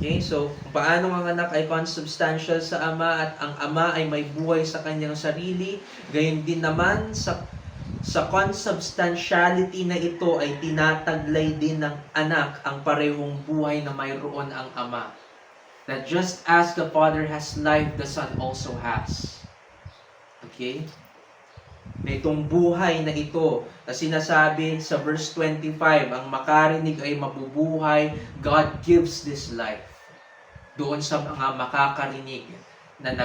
Okay, so kung paano ang anak ay consubstantial sa Ama at ang Ama ay may buhay sa kanyang sarili, gayon din naman sa consubstantiality na ito ay tinataglay din ng anak ang parehong buhay na mayroon ang Ama. That just as the Father has life, the Son also has. Okay? Na itong buhay na ito na sinasabi sa verse 25, ang makarinig ay mabubuhay, God gives this life. Doon sa mga makakarinig na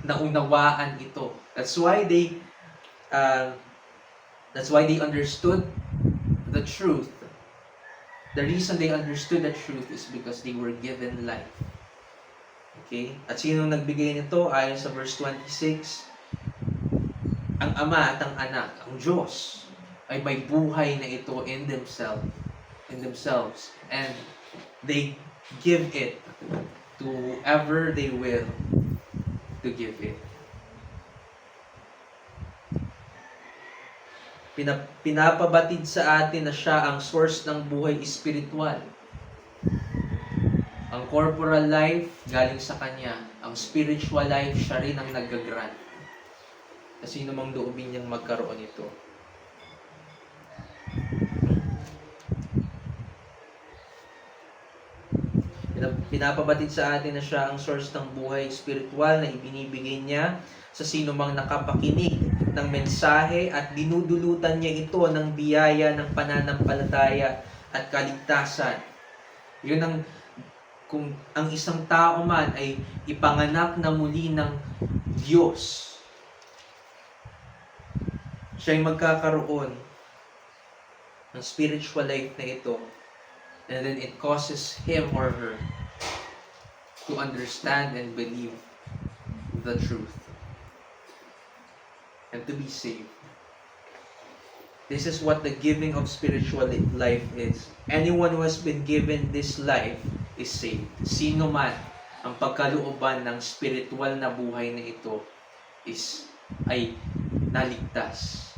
naunawaan ito. That's why they understood the truth. The reason they understood the truth is because they were given life. Okay? At sino nagbigay nito? Ayon sa verse 26, ang Ama at ang Anak, ang Diyos, ay may buhay na ito in themselves. And they give it to whoever they will to give it. Pinapabatid sa atin na siya ang source ng buhay espiritual. Ang corporal life galing sa Kanya. Ang spiritual life, siya rin ang nag-grant. Na sino mang loobin niyang magkaroon ito. Pinapabatid sa atin na siya ang source ng buhay espiritual na ibinibigay niya sa sino mang nakapakinig ng mensahe at dinudulutan niya ito ng biyaya ng pananampalataya at kaligtasan. Yun ang kung ang isang tao man ay ipanganak na muli ng Diyos, siya ay magkakaroon ng spiritual life na ito. And then it causes him or her to understand and believe the truth and to be saved. This is what the giving of spiritual life is. Anyone who has been given this life is saved. Sino man ang pagkalooban ng spiritual na buhay na ito ay naligtas.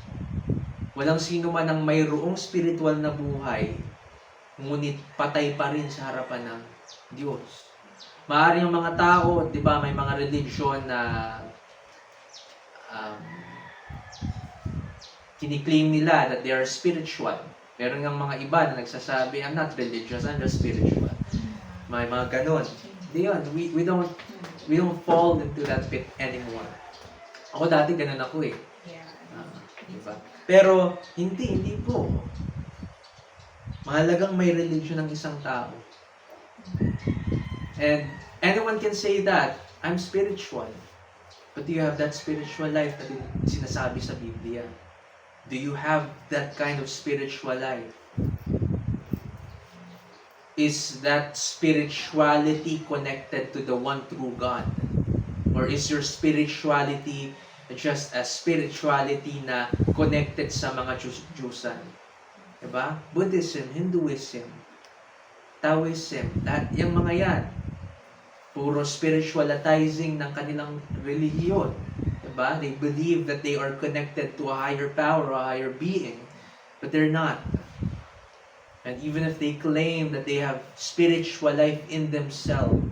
Walang sino man ang mayroong spiritual na buhay, ngunit patay pa rin sa harapan ng Diyos. Maaaring ang mga tao, di ba, may mga religion na kiniklaim nila that they are spiritual. Meron ng mga iba na nagsasabi, I'm not religious, I'm just spiritual. May mga ganun. Di yun, we don't fall into that pit anymore. Ako dati ganun ako eh. Diba? Pero hindi po. Mahalagang may religion ng isang tao. And anyone can say that, I'm spiritual. But do you have that spiritual life na sinasabi sa Biblia? Do you have that kind of spiritual life? Is that spirituality connected to the one true God? Or is your spirituality just a spirituality na connected sa mga Diyusan? Diba? Buddhism, Hinduism, Taoism, yung mga yan. Puro spiritualizing ng kanilang relihiyon. Diba? They believe that they are connected to a higher power, a higher being. But they're not. And even if they claim that they have spiritual life in themselves,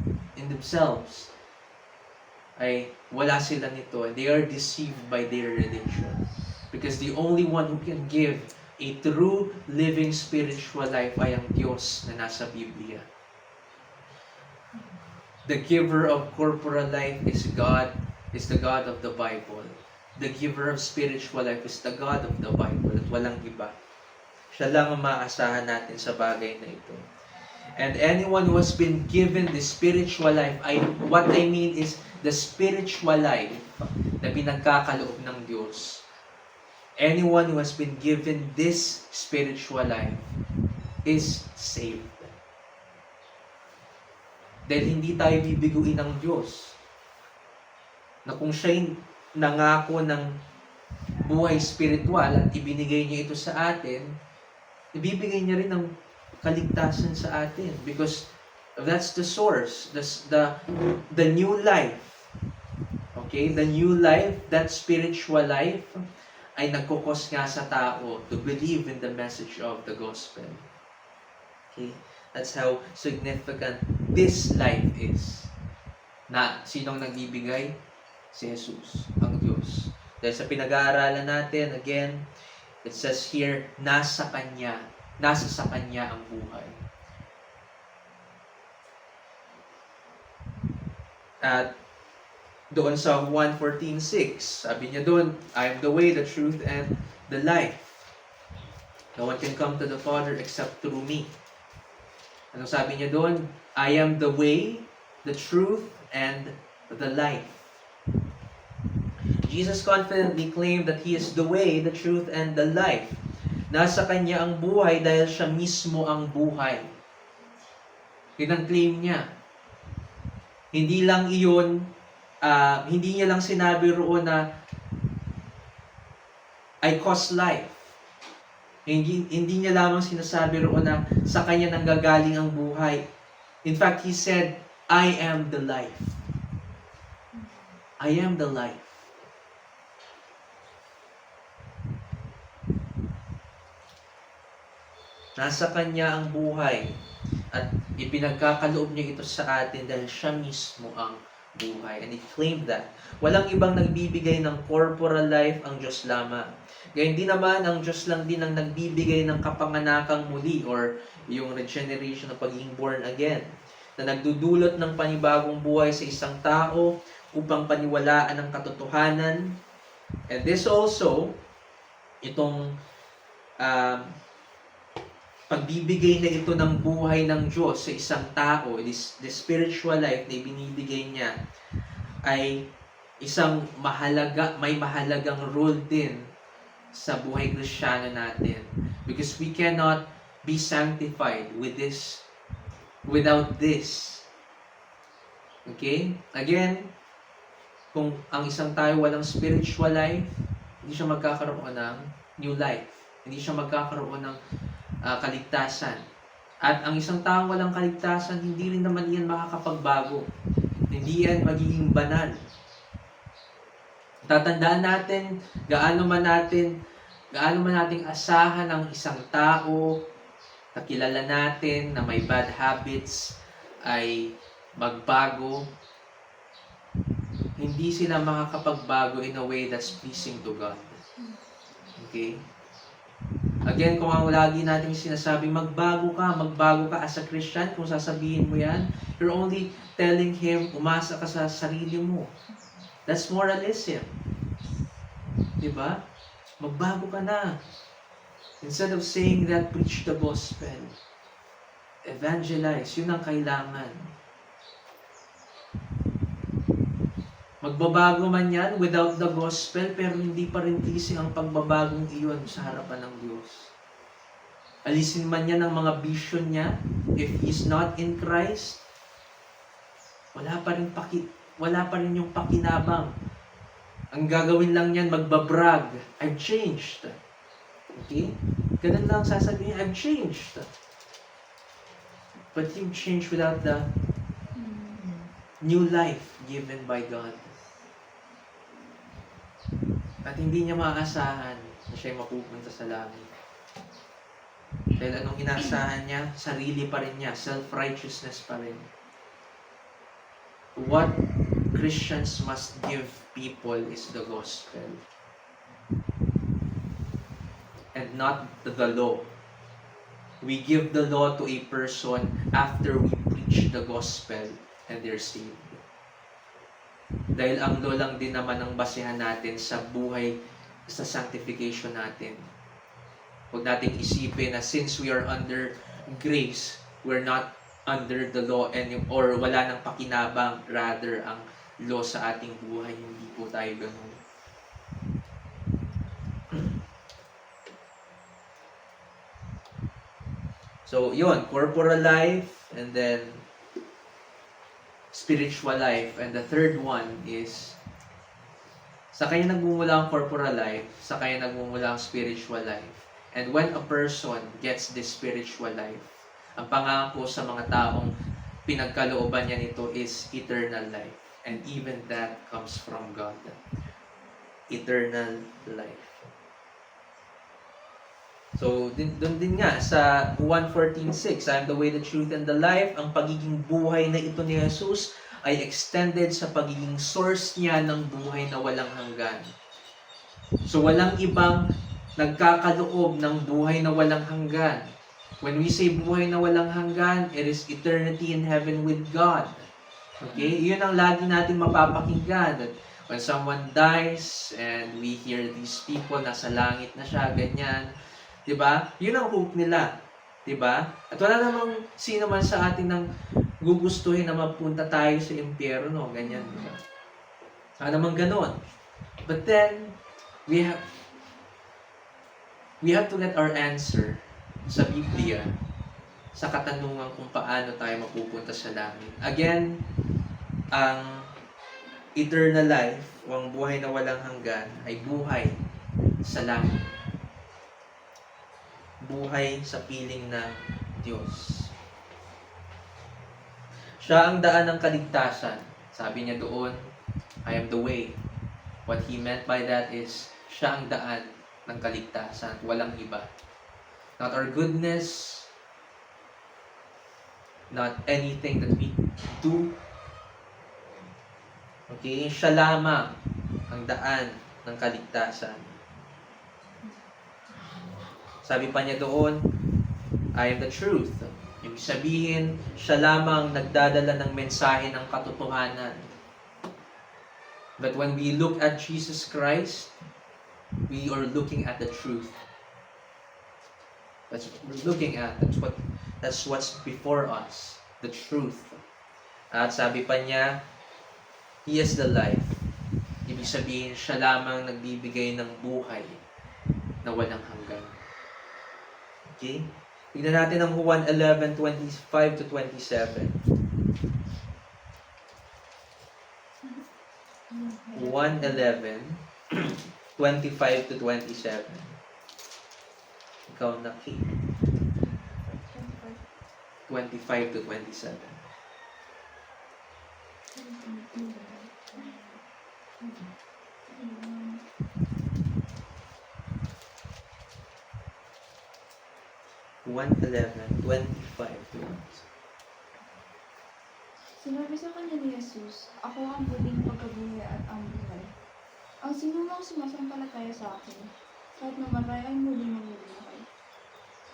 ay wala sila nito. And they are deceived by their religion. Because the only one who can give a true living spiritual life ay ang Diyos na nasa Biblia. The giver of corporal life is God, is the God of the Bible. The giver of spiritual life is the God of the Bible at walang iba. Siya lang ang maaasahan natin sa bagay na ito. And anyone who has been given the spiritual life, what I mean is the spiritual life na pinagkakaloob ng Diyos. Anyone who has been given this spiritual life is saved. Dahil hindi tayo bibiguin ng Diyos. Na kung siya'y nangako ng buhay spiritual at ibinigay niya ito sa atin, ibibigay niya rin ng kaligtasan sa atin because that's the source, the new life. Okay, the new life, that spiritual life ay nagkukos nga sa tao to believe in the message of the gospel. Okay, that's how significant this life is. Na sinong nagbibigay? Si Jesus, ang Diyos. Dahil sa pinag-aaralan natin, again, it says here, nasa sa Kanya ang buhay. At doon sa 1:14:6, sabi niya doon, I am the way, the truth, and the life. No one can come to the Father except through me. Ano sabi niya doon? I am the way, the truth, and the life. Jesus confidently claimed that He is the way, the truth, and the life. Nasa Kanya ang buhay dahil Siya mismo ang buhay. Yun ang claim niya. Hindi lang iyon, hindi niya lang sinabi roon na I cause life. Hindi niya lamang sinasabi roon na sa Kanya nanggagaling ang buhay. In fact, He said, I am the life. I am the life. Nasa Kanya ang buhay at ipinagkakaloob niya ito sa atin dahil Siya mismo ang buhay. And He claimed that. Walang ibang nagbibigay ng corporal life, ang Diyos lamang. Gayun din naman, ang Diyos lang din ang nagbibigay ng kapanganakang muli or yung regeneration ng pagiging born again. Na nagdudulot ng panibagong buhay sa isang tao upang paniwalaan ang katotohanan. And this also, itong pagbibigay na ito ng buhay ng Diyos sa isang tao, the spiritual life na ibinibigay niya, ay isang may mahalagang role din sa buhay Kristiyano natin. Because we cannot be sanctified without this. Okay? Again, kung ang isang tayo walang spiritual life, hindi siya magkakaroon ng new life. Hindi siya magkakaroon ng kaligtasan. At ang isang tao walang kaligtasan, hindi rin naman yan makakapagbago. Hindi yan magiging banal. Tatandaan natin, gaano man nating asahan ang isang tao, nakilala natin na may bad habits, ay magbago. Hindi sila makakapagbago in a way that's pleasing to God. Okay? Again, kung ang lagi natin sinasabing magbago ka as a Christian, kung sasabihin mo yan, you're only telling Him, umasa ka sa sarili mo. That's moralism. Diba? Magbago ka na. Instead of saying that, preach the gospel. Evangelize. Yun ang kailangan. Magbabago man yan without the gospel, pero hindi pa rin pleasing ang pagbabagong iyon sa harapan ng Diyos. Alisin man niya ng mga vision niya, if he's not in Christ, wala pa rin yung pakinabang. Ang gagawin lang niyan, magbabrag, I've changed. Okay? Ganun lang sasabihin, I've changed. But you've changed without the new life given by God. At hindi niya maaasahan na siya'y mapupunta sa langit. Dahil anong inaasahan niya? Sarili pa rin niya. Self-righteousness pa rin. What Christians must give people is the gospel. And not the law. We give the law to a person after we preach the gospel and they're saved. Dahil ang law lang din naman ang basehan natin sa buhay, sa sanctification natin. Huwag nating isipin na since we are under grace, we're not under the law or wala nang pakinabang, rather ang law sa ating buhay. Hindi po tayo ganun. So, yun, corporal life and then spiritual life. And the third one is sa kanya nagmumula ang corporal life, sa kanya nagmumula ang spiritual life. And when a person gets this spiritual life, ang pangako sa mga taong pinagkalooban niya nito is eternal life. And even that comes from God. Eternal life. So, doon din nga sa 1:14:6, I am the way, the truth, and the life. Ang pagiging buhay na ito ni Jesus ay extended sa pagiging source niya ng buhay na walang hanggan. So, walang ibang nagkakaloob ng buhay na walang hanggan. When we say buhay na walang hanggan, it is eternity in heaven with God. Okay? Yun ang lagi natin mapapakinggan. That when someone dies and we hear these people, nasa langit na siya, ganyan. Diba? Yun ang hope nila. Diba? At wala namang sino man sa atin nang gugustuhin na mapunta tayo sa impyerno. Ganyan. Diba? Saan naman ganon? But then, we have to get our answer sa Biblia sa katanungan kung paano tayo mapupunta sa langit. Again, ang eternal life o ang buhay na walang hanggan ay buhay sa langit. Buhay sa piling ng Diyos. Siya ang daan ng kaligtasan. Sabi niya doon, I am the way. What he meant by that is, siya ang daan ng kaligtasan. Walang iba. Not our goodness, not anything that we do. Okay? Siya lamang ang daan ng kaligtasan. Sabi pa niya doon, I am the truth. Ibig sabihin, siya lamang nagdadala ng mensahe ng katotohanan. But when we look at Jesus Christ, we are looking at the truth. That's what we're looking at. That's what's before us. The truth. At sabi pa niya, He is the life. Ibig sabihin, siya lamang nagbibigay ng buhay na walang hanggan. Okay? Tignan natin ang Juan 11:25-27. Juan 11:25-27. Ikaw na, Kate. 25-27. Juan 11:25. Sinabi sa kanya ni Jesus, ako ang muling pagkabuhay at ang buhay. Ang sinumang sumasampalataya sa akin, kahit mamatay ay muling mabubuhay.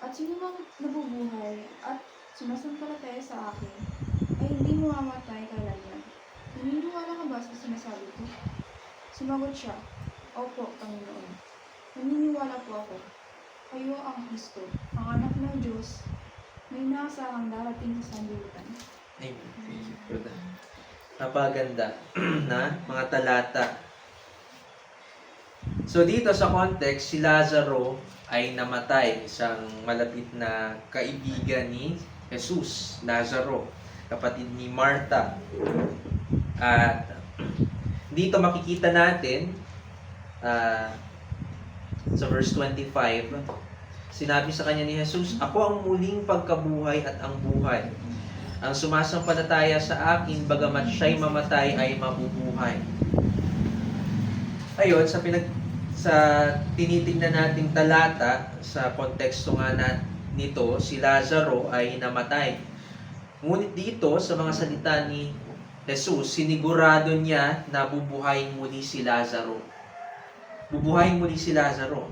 At sinumang nabubuhay at sumasampalataya sa akin, ay hindi mamamatay kailanman. Naniniwala ka ba sa sinasabi ko? Sumagot siya, Opo, Panginoon. Naniniwala po ako. Kayo ang Kristo, ang anak ng Diyos, may inaasahang darating sa sanlibutan. Amen. Thank you for that. Napaganda na mga talata. So dito sa context, si Lazaro ay namatay, isang malapit na kaibigan ni Jesus, Lazaro, kapatid ni Martha. At dito makikita natin sa verse 25, sinabi sa kanya ni Jesus, "Ako ang muling pagkabuhay at ang buhay. Ang sumasampalataya sa akin, bagamat siya'y mamatay, ay mabubuhay." Ayun, sa tinitingnan nating talata, sa konteksto nga nito, si Lazaro ay namatay. Ngunit dito, sa mga salita ni Jesus, sinigurado niya na bubuhayin muli si Lazaro. Bubuhayin muli si Lazaro.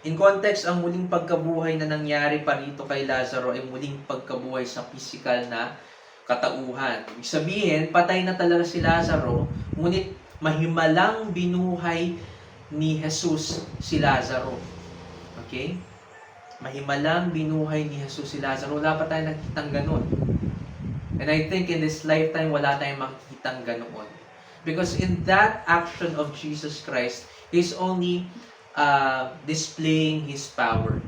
In context, ang muling pagkabuhay na nangyari pa rito kay Lazaro ay muling pagkabuhay sa physical na katauhan. Ibig sabihin, patay na talaga si Lazaro, ngunit mahimalang binuhay ni Jesus si Lazaro. Okay? Mahimalang binuhay ni Jesus si Lazaro. Wala pa tayong nakitang ganun. And I think in this lifetime, wala tayong makikitang ganoon. Because in that action of Jesus Christ, He's only displaying His power.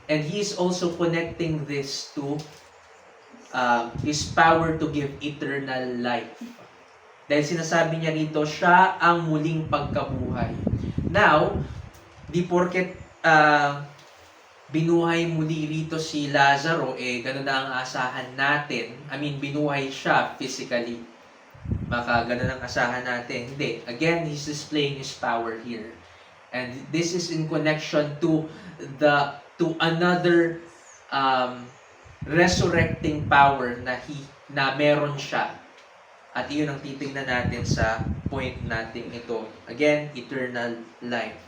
And He is also connecting this to His power to give eternal life. Dahil sinasabi niya rito, siya ang muling pagkabuhay. Now, di porket binuhay muli rito si Lazaro, gano'n na ang asahan natin. I mean, binuhay siya physically. Baka gano'n ang asahan natin. Hindi. Again, He's displaying His power here. And this is in connection to another resurrecting power na meron siya. At iyon ang titingnan natin sa point natin ito. Again, eternal life.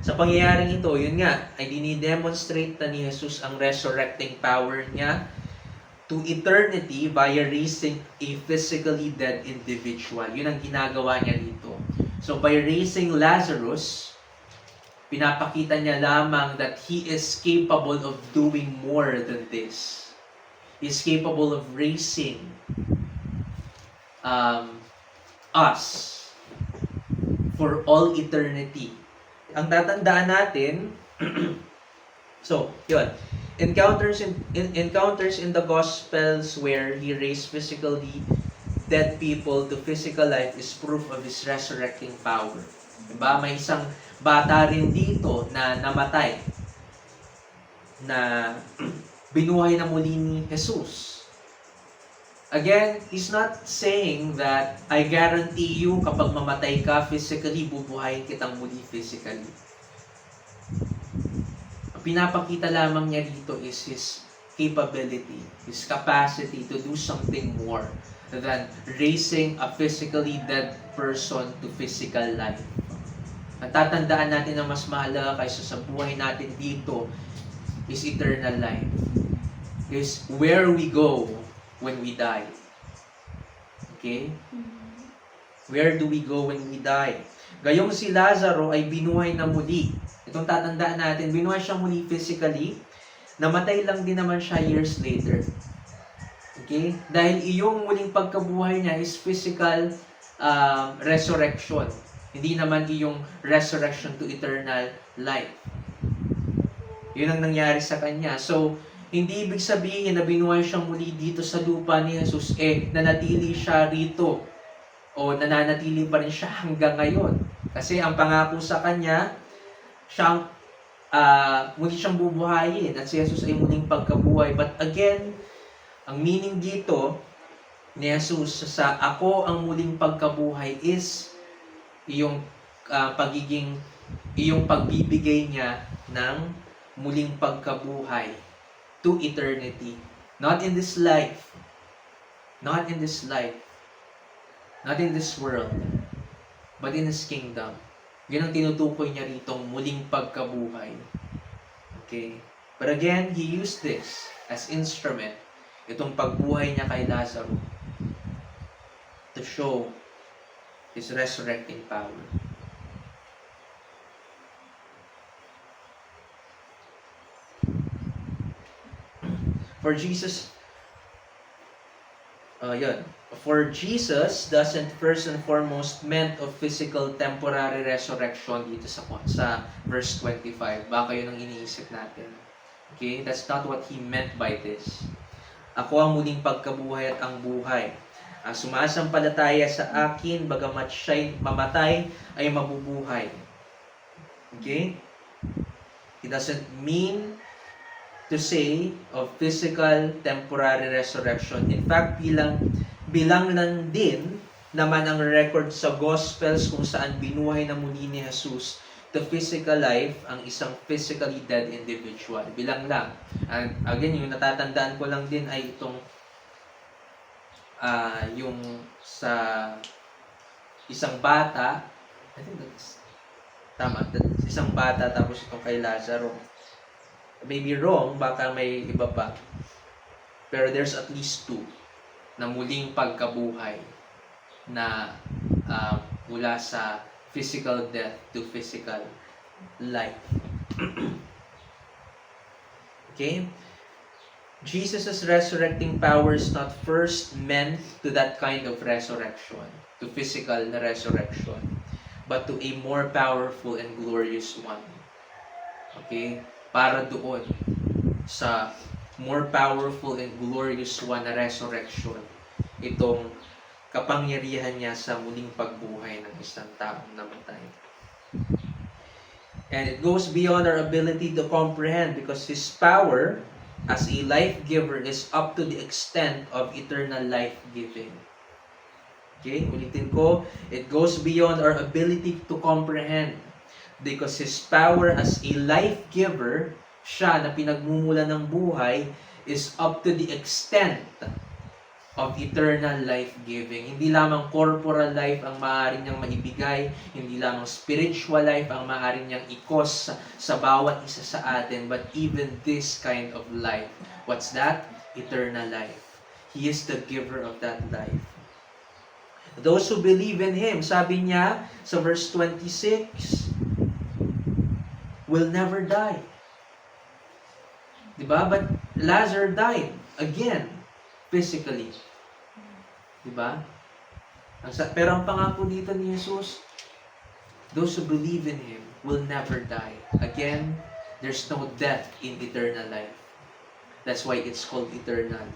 Sa pangyayaring ito, yun nga, ay dinidemonstrate na ni Jesus ang resurrecting power niya to eternity via raising a physically dead individual. Yun ang ginagawa niya dito. So by raising Lazarus, pinapakita niya lamang that He is capable of doing more than this. He is capable of raising us for all eternity. Ang tatandaan natin, so, yun. Encounters in the Gospels where He raised physically dead people to physical life is proof of His resurrecting power. Diba? May isang bata rin dito na namatay, na binuhay na muli ni Jesus. Again, He's not saying that, I guarantee you, kapag mamatay ka physically, bubuhayin kitang muli physically. Ang pinapakita lamang niya dito is His capability, His capacity to do something more than raising a physically dead person to physical life. Natatandaan natin na mas mahalaga kaysa sa buhay natin dito is eternal life. Is where we go when we die. Okay? Where do we go when we die? Gayong si Lazaro ay binuhay na muli. Itong tatandaan natin, binuhay siya muli physically. Namatay lang din naman siya years later. Okay? Dahil iyong muling pagkabuhay niya is physical resurrection. Hindi naman iyong resurrection to eternal life. Yun ang nangyari sa kanya. So, hindi ibig sabihin na binuhay siyang muli dito sa lupa ni Jesus, nanatili siya rito o nananatili pa rin siya hanggang ngayon. Kasi ang pangako sa kanya, muli siyang bubuhayin at si Jesus ay muling pagkabuhay. But again, ang meaning dito ni Jesus sa ako ang muling pagkabuhay is iyong pagbibigay niya ng muling pagkabuhay to eternity. Not in this life. Not in this life. Not in this world. But in His kingdom. Yun ang tinutukoy niya ritong muling pagkabuhay. Okay? But again, He used this as instrument. Itong pagbuhay niya kay Lazaro to show His resurrecting power. For Jesus, Yun. For Jesus doesn't first and foremost meant of physical temporary resurrection dito sa verse 25. Baka yun ang iniisip natin. Okay? That's not what he meant by this. Ako ang muling pagkabuhay at ang buhay. Ang sumasampalataya sa akin, bagamat siya'y mamatay, ay mabubuhay. Okay? It doesn't mean to say of physical temporary resurrection. In fact, bilang lang din naman ang record sa Gospels kung saan binuhay na muli ni Jesus the physical life ang isang physically dead individual. Bilang lang. And again, yung natatandaan ko lang din ay itong yung sa isang bata, I think that's tama, isang bata tapos itong kay Lazaro. Maybe wrong, baka may iba pa. Pero there's at least two na muling pagkabuhay na mula sa physical death to physical life. Okay? Jesus' resurrecting power is not first meant to that kind of resurrection, to physical na resurrection, but to a more powerful and glorious one. Okay? Para doon sa more powerful and glorious one na resurrection, itong kapangyarihan niya sa muling pagbuhay ng isang taong namatay. And it goes beyond our ability to comprehend because His power as a life giver is up to the extent of eternal life giving. Okay, ulitin ko, it goes beyond our ability to comprehend because His power as a life giver, siya na pinagmumula ng buhay, is up to the extent of eternal life giving. Hindi lamang corporal life ang maaari niyang maibigay, hindi lamang spiritual life ang maaari niyang ikos sa bawat isa sa atin, but even this kind of life. What's that? Eternal life. He is the giver of that life. Those who believe in Him, sabi niya sa verse 26, will never die. Diba? But Lazarus died again. Physically. Diba? Pero ang pangako dito ni Jesus, those who believe in Him will never die. Again, there's no death in eternal life. That's why it's called eternal.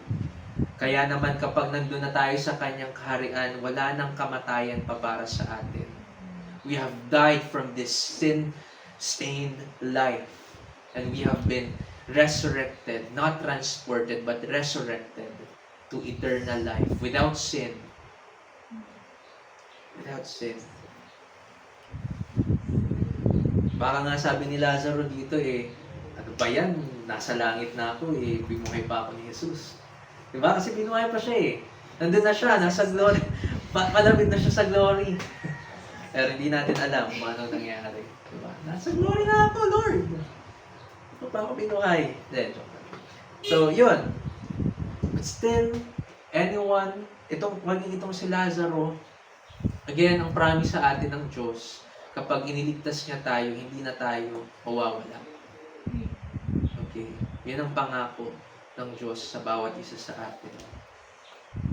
Kaya naman kapag nandun na tayo sa Kanyang kaharian, wala nang kamatayan pa para sa atin. We have died from this sin-stained life. And we have been resurrected, not transported, but resurrected to eternal life without sin. Without sin. Baka nga sabi ni Lazaro dito ano ba yan? Nasa langit na ako binuhay pa ako ni Jesus. Diba? Kasi binuhay pa siya Nandun na siya, nasa glory. Malapit na siya sa glory. Pero hindi natin alam kung ano nangyari. Diba? Nasa glory na ako, Lord. Ito pa ako binuhay. So, yun. But still, anyone, maging itong si Lazaro, again, ang promise sa atin ng Diyos, kapag iniligtas niya tayo, hindi na tayo mawawala. Okay? Yan ang pangako ng Diyos sa bawat isa sa atin.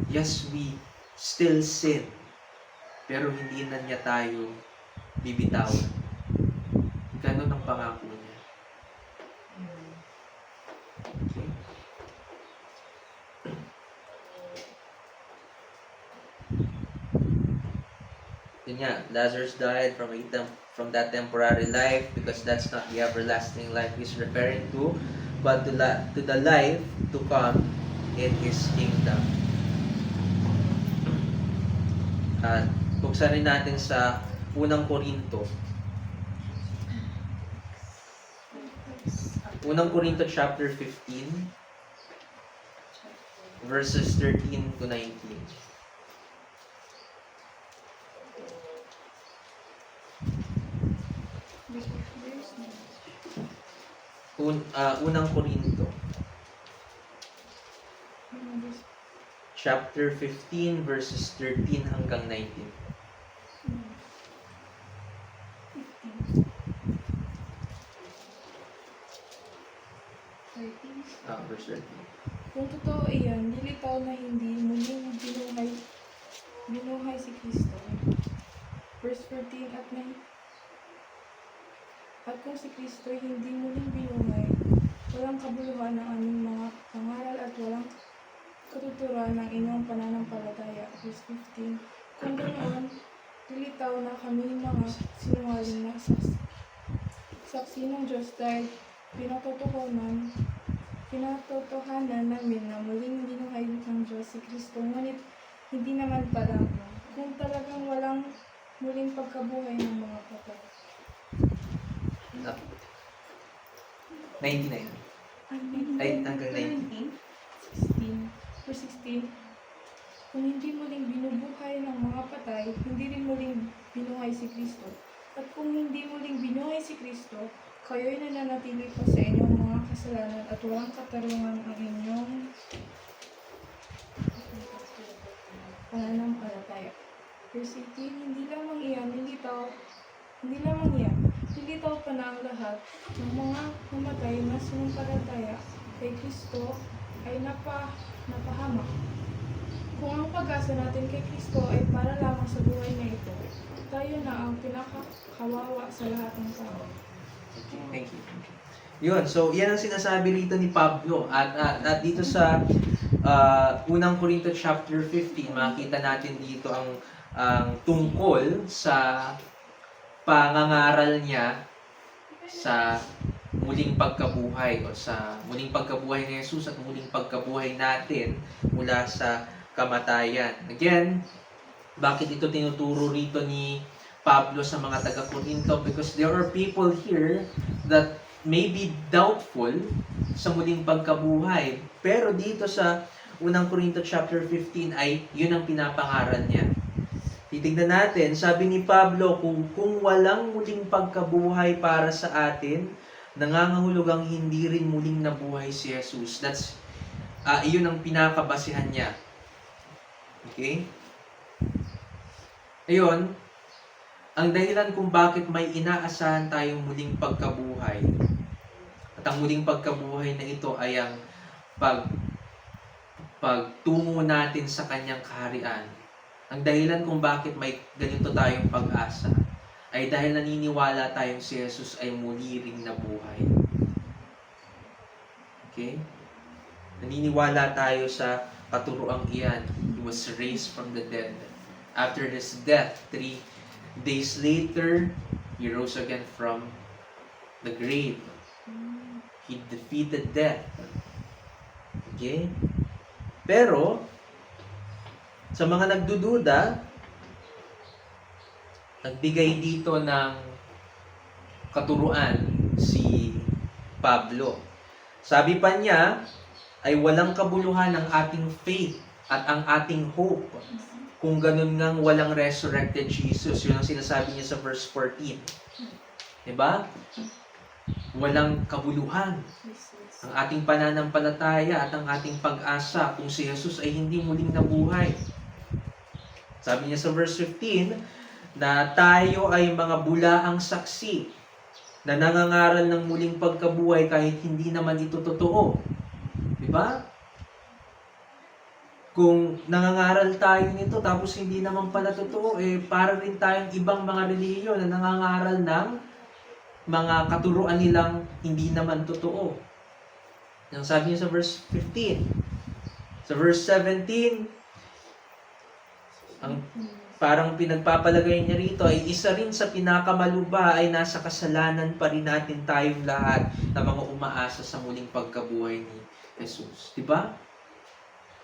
Yes, we still sin, pero hindi na niya tayo bibitawan. Ganun ang pangako niya. Okay? Yun nga, Lazarus died from that temporary life because that's not the everlasting life he's referring to, but to the life to come in His kingdom. At buksan rin natin sa unang Korinto. Unang Korinto chapter 15, verses 13 to 19. Unang Korinto chapter 15 verses 13 hanggang 19. Verse 13. Verse 13. Kung totoo iyan, nilitaw na hindi muling At kung si Kristo hindi muling binuhay, walang kabuluhan ang aming mga pangaral at walang katuturan ng inyong pananampalataya. Verse 15. Kung ganoon, lilitaw na kami mga sinungaling na saksi ng Diyos dahil pinatotohanan namin na muling binuhay ng Diyos si Kristo, ngunit hindi naman pala kung talagang walang muling pagkabuhay ng mga patay. 99. Ay, hanggang 90. 16. Verse 16. Kung hindi muling binubuhay ng mga patay, hindi rin muling binuhay si Kristo. At kung hindi muling binuhay si Kristo, kayo'y nananatili pa sa inyong mga kasalanan at walang katarungan ang inyong pananampalataya. Verse 18. Hindi lamang iyan, nilitaw pa na ang lahat ng mga namatay na sinampalataya kay Kristo ay napahamak. Kung ang pag-asa natin kay Kristo ay para lamang sa buhay na ito, tayo na ang pinakakawawa sa lahat ng tao. Thank you. Yun, so yan ang sinasabi rito ni Pablo. At dito sa unang Korinto chapter 15, makita natin dito ang tungkol sa pangangaral niya sa muling pagkabuhay o sa muling pagkabuhay ni Jesus at muling pagkabuhay natin mula sa kamatayan. Again, bakit ito tinuturo rito ni Pablo sa mga taga-Korinto? Because there are people here that may be doubtful sa muling pagkabuhay. Pero dito sa unang Korinto chapter 15 ay yun ang pinapangaral niya. Titignan natin, sabi ni Pablo, kung walang muling pagkabuhay para sa atin, nangangahulugang hindi rin muling nabuhay si Jesus. That's, iyon ang pinakabasihan niya. Okay? Ayun, ang dahilan kung bakit may inaasahan tayong muling pagkabuhay, at ang muling pagkabuhay na ito ay ang pagtungo natin sa kanyang kaharian. Ang dahilan kung bakit may ganito tayong pag-asa ay dahil naniniwala tayong si Jesus ay muli ring nabuhay. Okay? Naniniwala tayo sa katuroang iyan. He was raised from the dead. After his death, 3 days later, he rose again from the grave. He defeated death. Okay? Pero, sa mga nagdududa, nagbigay dito ng katuruan si Pablo. Sabi pa niya, ay walang kabuluhan ang ating faith at ang ating hope. Kung ganun ngang walang resurrected Jesus. Yun ang sinasabi niya sa verse 14. Diba? Walang kabuluhan ang ating pananampalataya at ang ating pag-asa kung si Jesus ay hindi muling nabuhay. Sabi niya sa verse 15 na tayo ay mga bulaang saksi na nangangaral ng muling pagkabuhay kahit hindi naman ito totoo. Diba? Kung nangangaral tayo nito tapos hindi naman pala totoo, para rin tayong ibang mga relihiyon na nangangaral ng mga katuruan nilang hindi naman totoo. Yung sabi niya sa verse 15. Sa verse 17, ang parang pinagpapalagay niya rito ay isa rin sa pinakamaluba ay nasa kasalanan pa rin natin tayong lahat na mga umaasa sa muling pagkabuhay ni Jesus. Diba?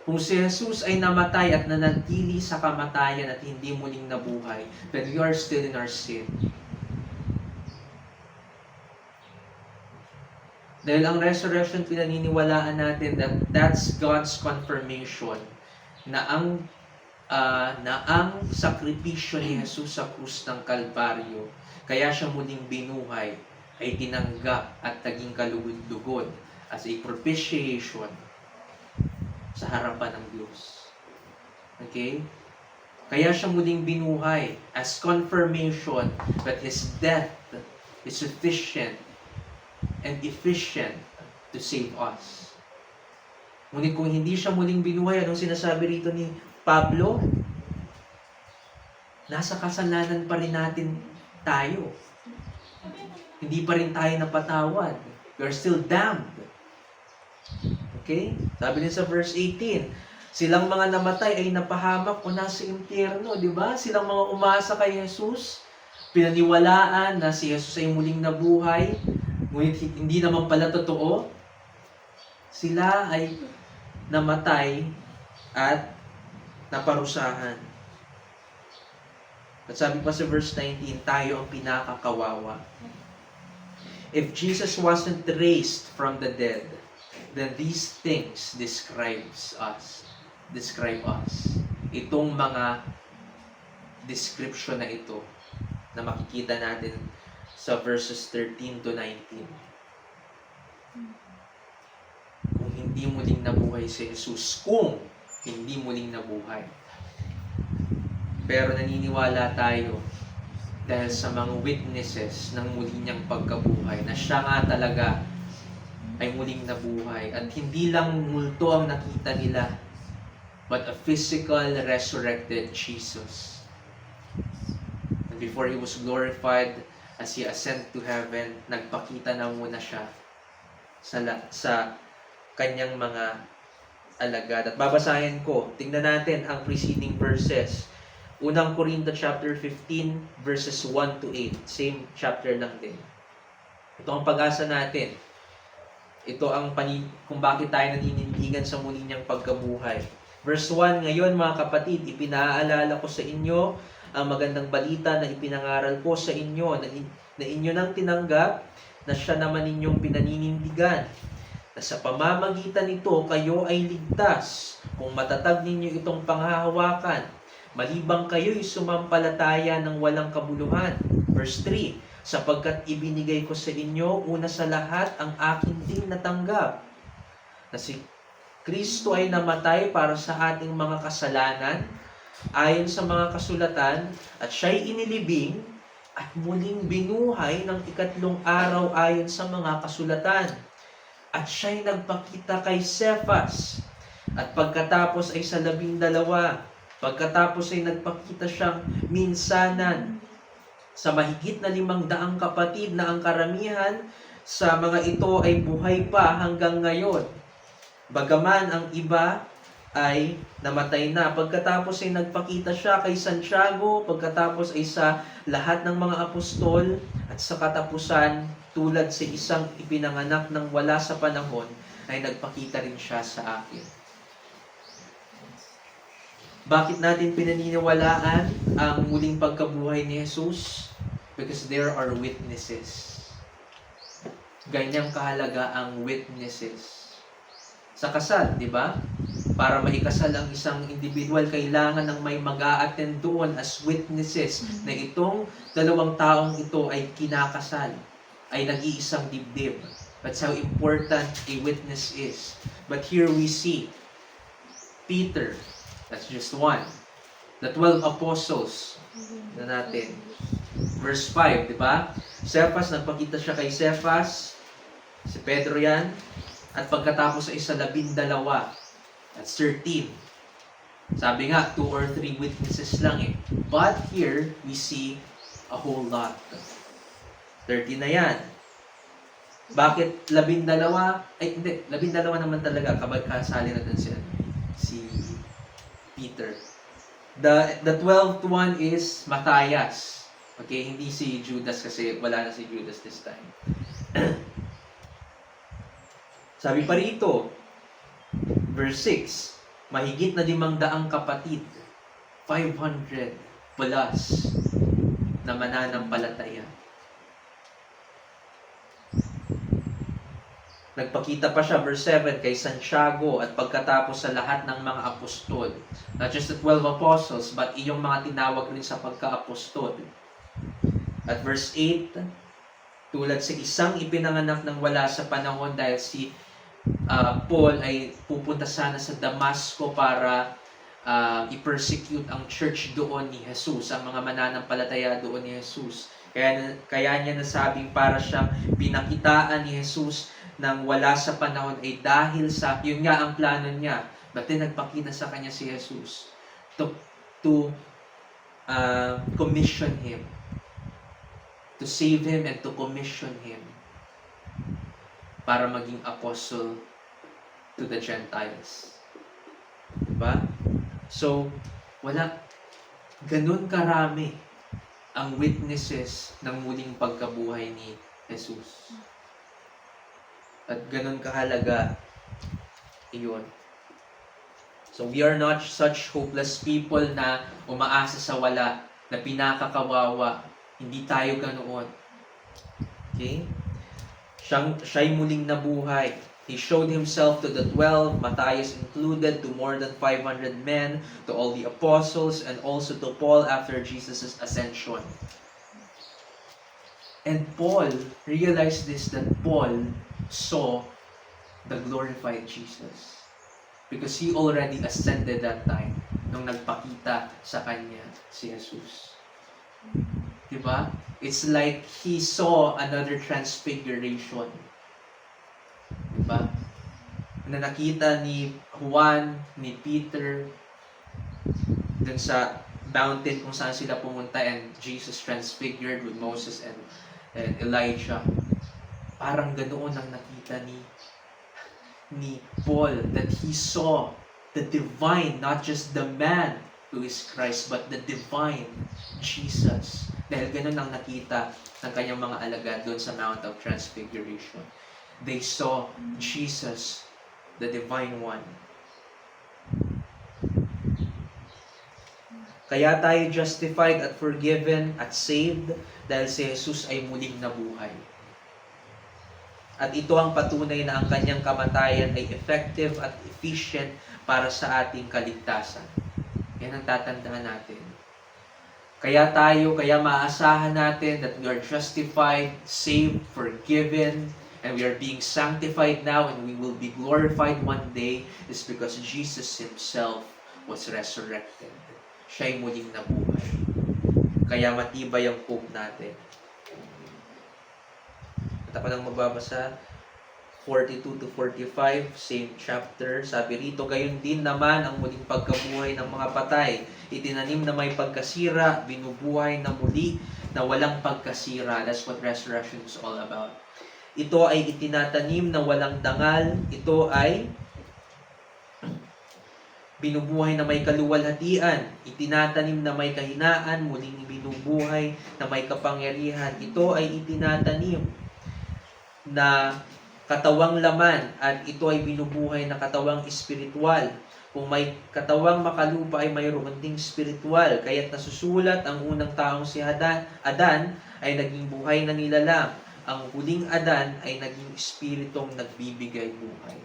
Kung si Jesus ay namatay at nanatili sa kamatayan at hindi muling nabuhay, then we are still in our sin. Dahil ang resurrection, pinaniniwalaan natin that that's God's confirmation na ang sakripisyo ni Jesus sa krus ng Kalbaryo, kaya siya muling binuhay, ay tinanggap at naging kalugod-lugod as a propitiation sa harapan ng Diyos. Okay? Kaya siya muling binuhay as confirmation that His death is sufficient and efficient to save us. Ngunit kung hindi siya muling binuhay, anong sinasabi rito ni Pablo? Nasa kasalanan pa rin natin tayo. Hindi pa rin tayo napatawad. We are still damned. Okay? Sabi niya sa verse 18, silang mga namatay ay napahamak o nasa impyerno, di ba? Silang mga umasa kay Jesus, pinaniwalaan na si Jesus ay muling nabuhay, ngunit hindi naman pala totoo. Sila ay namatay at naparusahan. At sabi pa sa verse 19, tayo ang pinakakawawa. If Jesus wasn't raised from the dead, then these things describe us. Itong mga description na ito na makikita natin sa verses 13 to 19. Kung hindi muling nabuhay si Jesus, pero naniniwala tayo dahil sa mga witnesses ng muli niyang pagkabuhay na siya nga talaga ay muling nabuhay. At hindi lang multo ang nakita nila, but a physical resurrected Jesus. And before He was glorified, as He ascended to heaven, nagpakita na muna siya sa kanyang mga alagad. At babasahin ko, tingnan natin ang preceding verses. Unang Korinto chapter 15 verses 1 to 8. Same chapter lang din. Ito ang pag-asa natin. Ito ang kung bakit tayo naninindigan sa muli niyang pagkabuhay. Verse 1, ngayon mga kapatid, ipinaalala ko sa inyo ang magandang balita na ipinangaral ko sa inyo na inyo nang tinanggap na siya naman ninyong pinaninindigan. Na sa pamamagitan nito kayo ay ligtas kung matatag ninyo itong panghahawakan. Malibang kayo'y sumampalataya ng walang kabuluhan. Verse 3, sapagkat ibinigay ko sa inyo una sa lahat ang akin ding natanggap, na si Kristo ay namatay para sa ating mga kasalanan, ayon sa mga kasulatan, at siya'y inilibing at muling binuhay ng ikatlong araw ayon sa mga kasulatan. At siya'y nagpakita kay Cephas, at pagkatapos ay sa 12, pagkatapos ay nagpakita siyang minsanan sa mahigit na 500 kapatid na ang karamihan sa mga ito ay buhay pa hanggang ngayon. Bagaman ang iba ay namatay na. Pagkatapos ay nagpakita siya kay Santiago, pagkatapos ay sa lahat ng mga apostol, at sa katapusan, tulad sa isang ipinanganak ng wala sa panahon, ay nagpakita rin siya sa akin. Bakit natin pinaniniwalaan ang muling pagkabuhay ni Jesus? Because there are witnesses. Ganyang kahalaga ang witnesses. Sa kasal, di ba? Para maikasal ang isang individual, kailangan ng may mag-a-attend doon as witnesses na itong dalawang taong ito ay kinakasal, ay nag-iisang dibdib. That's how important a witness is. But here we see Peter. That's just one. The 12 apostles na natin. Verse 5, di ba? Cephas, nagpakita siya kay Cephas. Si Pedro yan. At pagkatapos ay sa 12. That's 13. Sabi nga, 2 or 3 witnesses lang eh. But here, we see a whole lot. 13 na yan. Bakit 12? Ay, hindi. 12 naman talaga. Kasali na dun si Peter. The 12th one is Matthias. Okay, hindi si Judas kasi wala na si Judas this time. Sabi pa rito, verse 6, mahigit na 500 kapatid, 500 plus na mananampalataya. Nagpakita pa siya, verse 7, kay Santiago at pagkatapos sa lahat ng mga apostol. Not just the 12 apostles, but iyong mga tinawag rin sa pagka-apostol. At verse 8, tulad sa isang ipinanganak ng wala sa panahon dahil si Paul ay pupunta sana sa Damasco para i-persecute ang church doon ni Jesus, ang mga mananampalataya doon ni Jesus. Kaya niya nasabing para siyang pinakitaan ni Jesus nang wala sa panahon ay dahil sa, yun nga ang plano niya. But then nagpakita sa kanya si Jesus to commission him. to save him and to commission him para maging apostle to the Gentiles. Diba? So, ganun karami ang witnesses ng muling pagkabuhay ni Jesus. At ganun kahalaga iyon. So we are not such hopeless people na umaasa sa wala, na pinakakawawa. Hindi tayo ganoon. Okay? Siya'y muling nabuhay. He showed himself to the 12, Matthias included, to more than 500 men, to all the apostles, and also to Paul after Jesus' ascension. And Paul realized this, that Paul saw the glorified Jesus. Because he already ascended that time nung nagpakita sa kanya si Jesus. Diba? It's like he saw another transfiguration. Diba? Na nakita ni Juan, ni Peter, dun sa mountain kung saan sila pumunta, and Jesus transfigured with Moses and Elijah. Parang ganoon ang nakita ni Paul, that he saw the divine, not just the man who is Christ, but the divine Jesus. Dahil ganun ang nakita ng kanyang mga alagad doon sa Mount of Transfiguration. They saw Jesus, the divine one. Kaya tayo justified at forgiven at saved dahil si Jesus ay muling nabuhay. At ito ang patunay na ang kanyang kamatayan ay effective at efficient para sa ating kaligtasan. Yan ang tatandaan natin. Kaya maaasahan natin that we are justified, saved, forgiven, and we are being sanctified now, and we will be glorified one day, is because Jesus himself was resurrected. Siya'y muling nabuhay. Kaya matibay ang hope natin. At ako nang magbabasa, 42 to 45, same chapter. Sabi rito, gayon din naman ang muling pagkabuhay ng mga patay. Itinanim na may pagkasira, binubuhay na muli na walang pagkasira. That's what resurrection is all about. Ito ay itinatanim na walang dangal. Ito ay binubuhay na may kaluwalhatian. Itinatanim na may kahinaan, muling binubuhay na may kapangyarihan. Ito ay itinatanim na katawang laman, at ito ay binubuhay na katawang espiritual. Kung may katawang makalupa ay mayroon ding espiritual. Kaya't nasusulat, ang unang taong si Adan ay naging buhay na nilalang. Ang huling Adan ay naging espiritong nagbibigay buhay.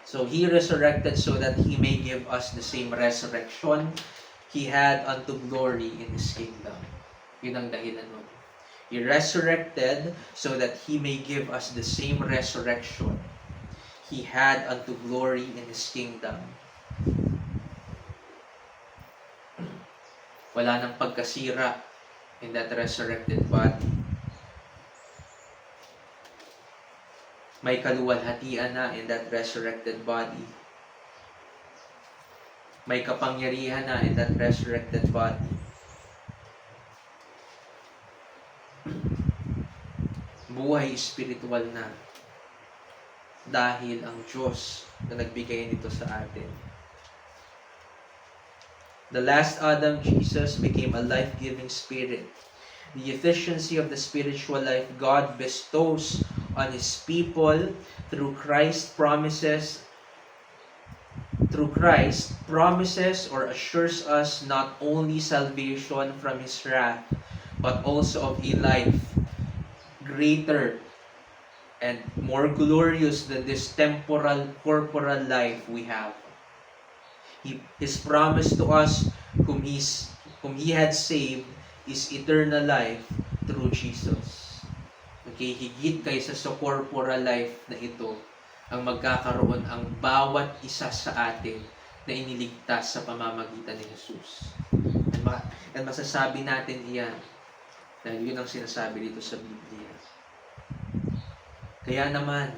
So he resurrected so that he may give us the same resurrection he had unto glory in his kingdom. Yun ang dahilan nun. He resurrected so that he may give us the same resurrection he had unto glory in his kingdom. Wala nang pagkasira in that resurrected body. May kaluwalhatian na in that resurrected body. May kapangyarihan na in that resurrected body. Buhay espiritual na dahil ang Diyos na nagbigay nito sa atin. The last Adam, Jesus, became a life-giving spirit. The efficiency of the spiritual life God bestows on His people through Christ promises or assures us not only salvation from His wrath, but also of a life greater and more glorious than this temporal, corporal life we have. His promise to us, whom He had saved, is eternal life through Jesus. Okay, higit kaysa sa corporal life na ito, ang magkakaroon ang bawat isa sa atin na iniligtas sa pamamagitan ni Jesus. And masasabi natin iyan dahil yun ang sinasabi dito sa Biblia. Kaya naman,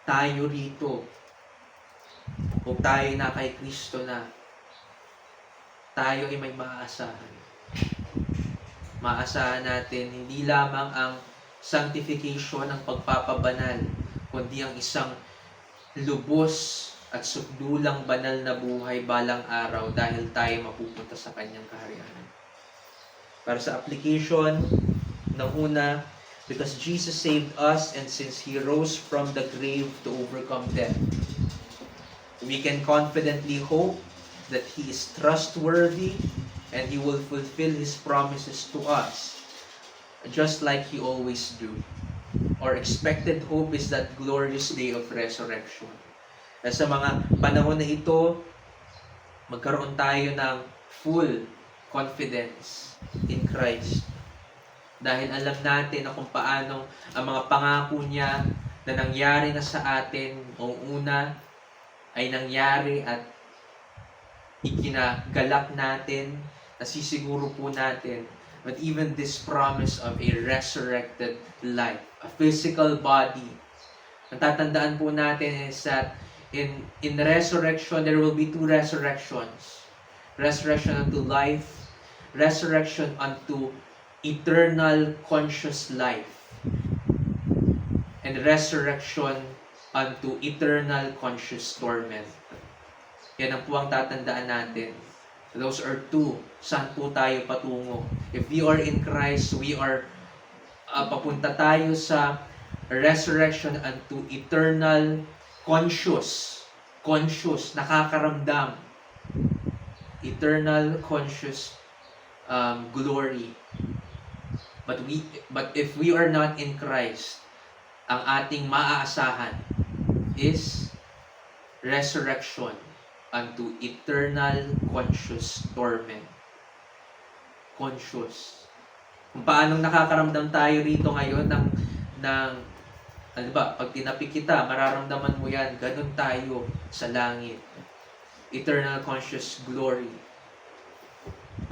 tayo rito, kung tayo na kay Kristo na, tayo ay may maaasahan. maasahan natin hindi lamang ang sanctification, ang pagpapabanal, kundi ang isang lubos at sukdulang banal na buhay balang araw dahil tayo mapupunta sa kanyang kaharian. Para sa application, ng una, because Jesus saved us and since He rose from the grave to overcome death, we can confidently hope that He is trustworthy and He will fulfill His promises to us, just like He always do. Our expected hope is that glorious day of resurrection. At sa mga panahon na ito, magkaroon tayo ng full confidence in Christ. Dahil alam natin na kung paano ang mga pangako niya na nangyari na sa atin noong una ay nangyari at ikinagalak natin, nasisiguro po natin. But even this promise of a resurrected life, a physical body, ang tatandaan po natin is that in resurrection, there will be two resurrections. Resurrection unto life, resurrection unto eternal conscious life, and resurrection unto eternal conscious torment. Yan ang po ang tatandaan natin. Those are two. Saan po tayo patungo? If we are in Christ, we are papunta tayo sa resurrection unto eternal conscious, nakakaramdam, eternal conscious glory. But if we are not in Christ, ang ating maaasahan is resurrection unto eternal conscious torment. Conscious. Kung paano nakakaramdam tayo rito ngayon ng ano ba, pag tinapik kita, mararamdaman mo yan, ganun tayo sa langit. Eternal conscious glory.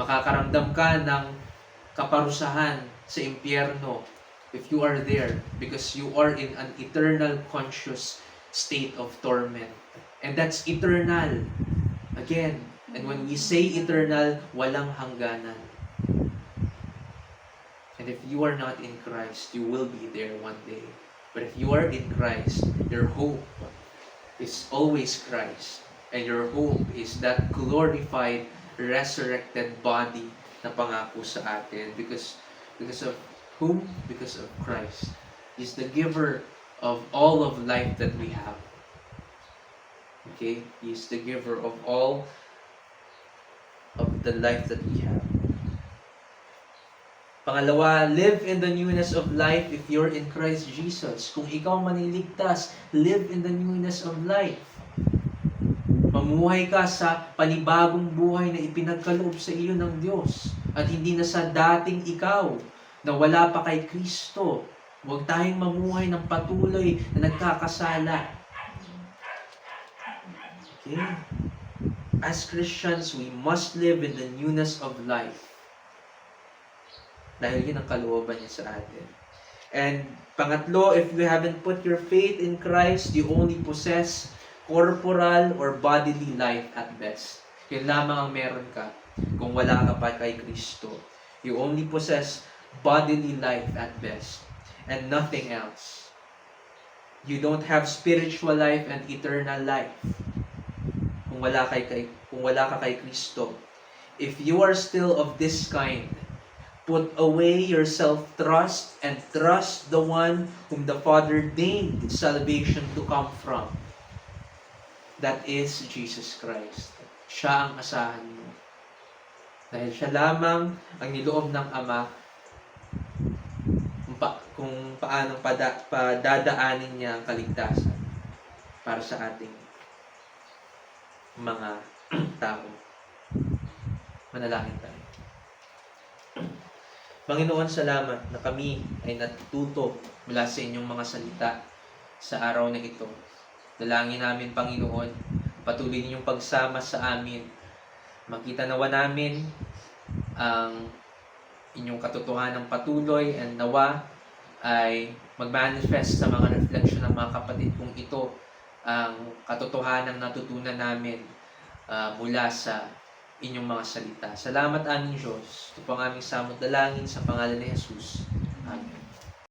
Makakaramdam ka ng kaparusahan sa impyerno if you are there because you are in an eternal conscious state of torment. And that's eternal. Again, and when we say eternal, walang hangganan. And if you are not in Christ, you will be there one day. But if you are in Christ, your hope is always Christ. And your hope is that glorified, resurrected body na pangako sa atin. Because of whom? Because of Christ. He's the giver of all of life that we have. Okay? He's the giver of all of the life that we have. Pangalawa, live in the newness of life if you're in Christ Jesus. Kung ikaw maniligtas, live in the newness of life. Mamuhay ka sa panibagong buhay na ipinagkaloob sa iyo ng Diyos. At hindi na sa dating ikaw na wala pa kay Kristo. Huwag tayong mamuhay ng patuloy na nagkakasala. Okay? As Christians, we must live in the newness of life. Dahil yun ang kalooban niya sa atin. And pangatlo, if you haven't put your faith in Christ, you only possess corporal or bodily life at best. Yun lamang ang meron ka kung wala ka pa kay Kristo. You only possess bodily life at best and nothing else. You don't have spiritual life and eternal life kung wala ka kay Kristo. If you are still of this kind, put away your self-trust and trust the one whom the Father deigned salvation to come from. That is Jesus Christ. Siya ang asahan mo. Dahil siya lamang ang niloob ng Ama kung paano padadaanin niya ang kaligtasan para sa ating mga tao. Manalangin tayo. Panginoon, salamat na kami ay natututo mula sa inyong mga salita sa araw na ito. Dalangin namin, Panginoon, patuloy ninyong pagsama sa amin. Makita nawa namin ang inyong katotohanan ng patuloy and nawa ay mag-manifest sa mga reflection ng mga kapatid kung ito ang katotohanan natutunan namin mula sa inyong mga salita. Salamat aming Diyos. Ito po ang aming samot dalangin sa pangalan ni Jesus. Amen.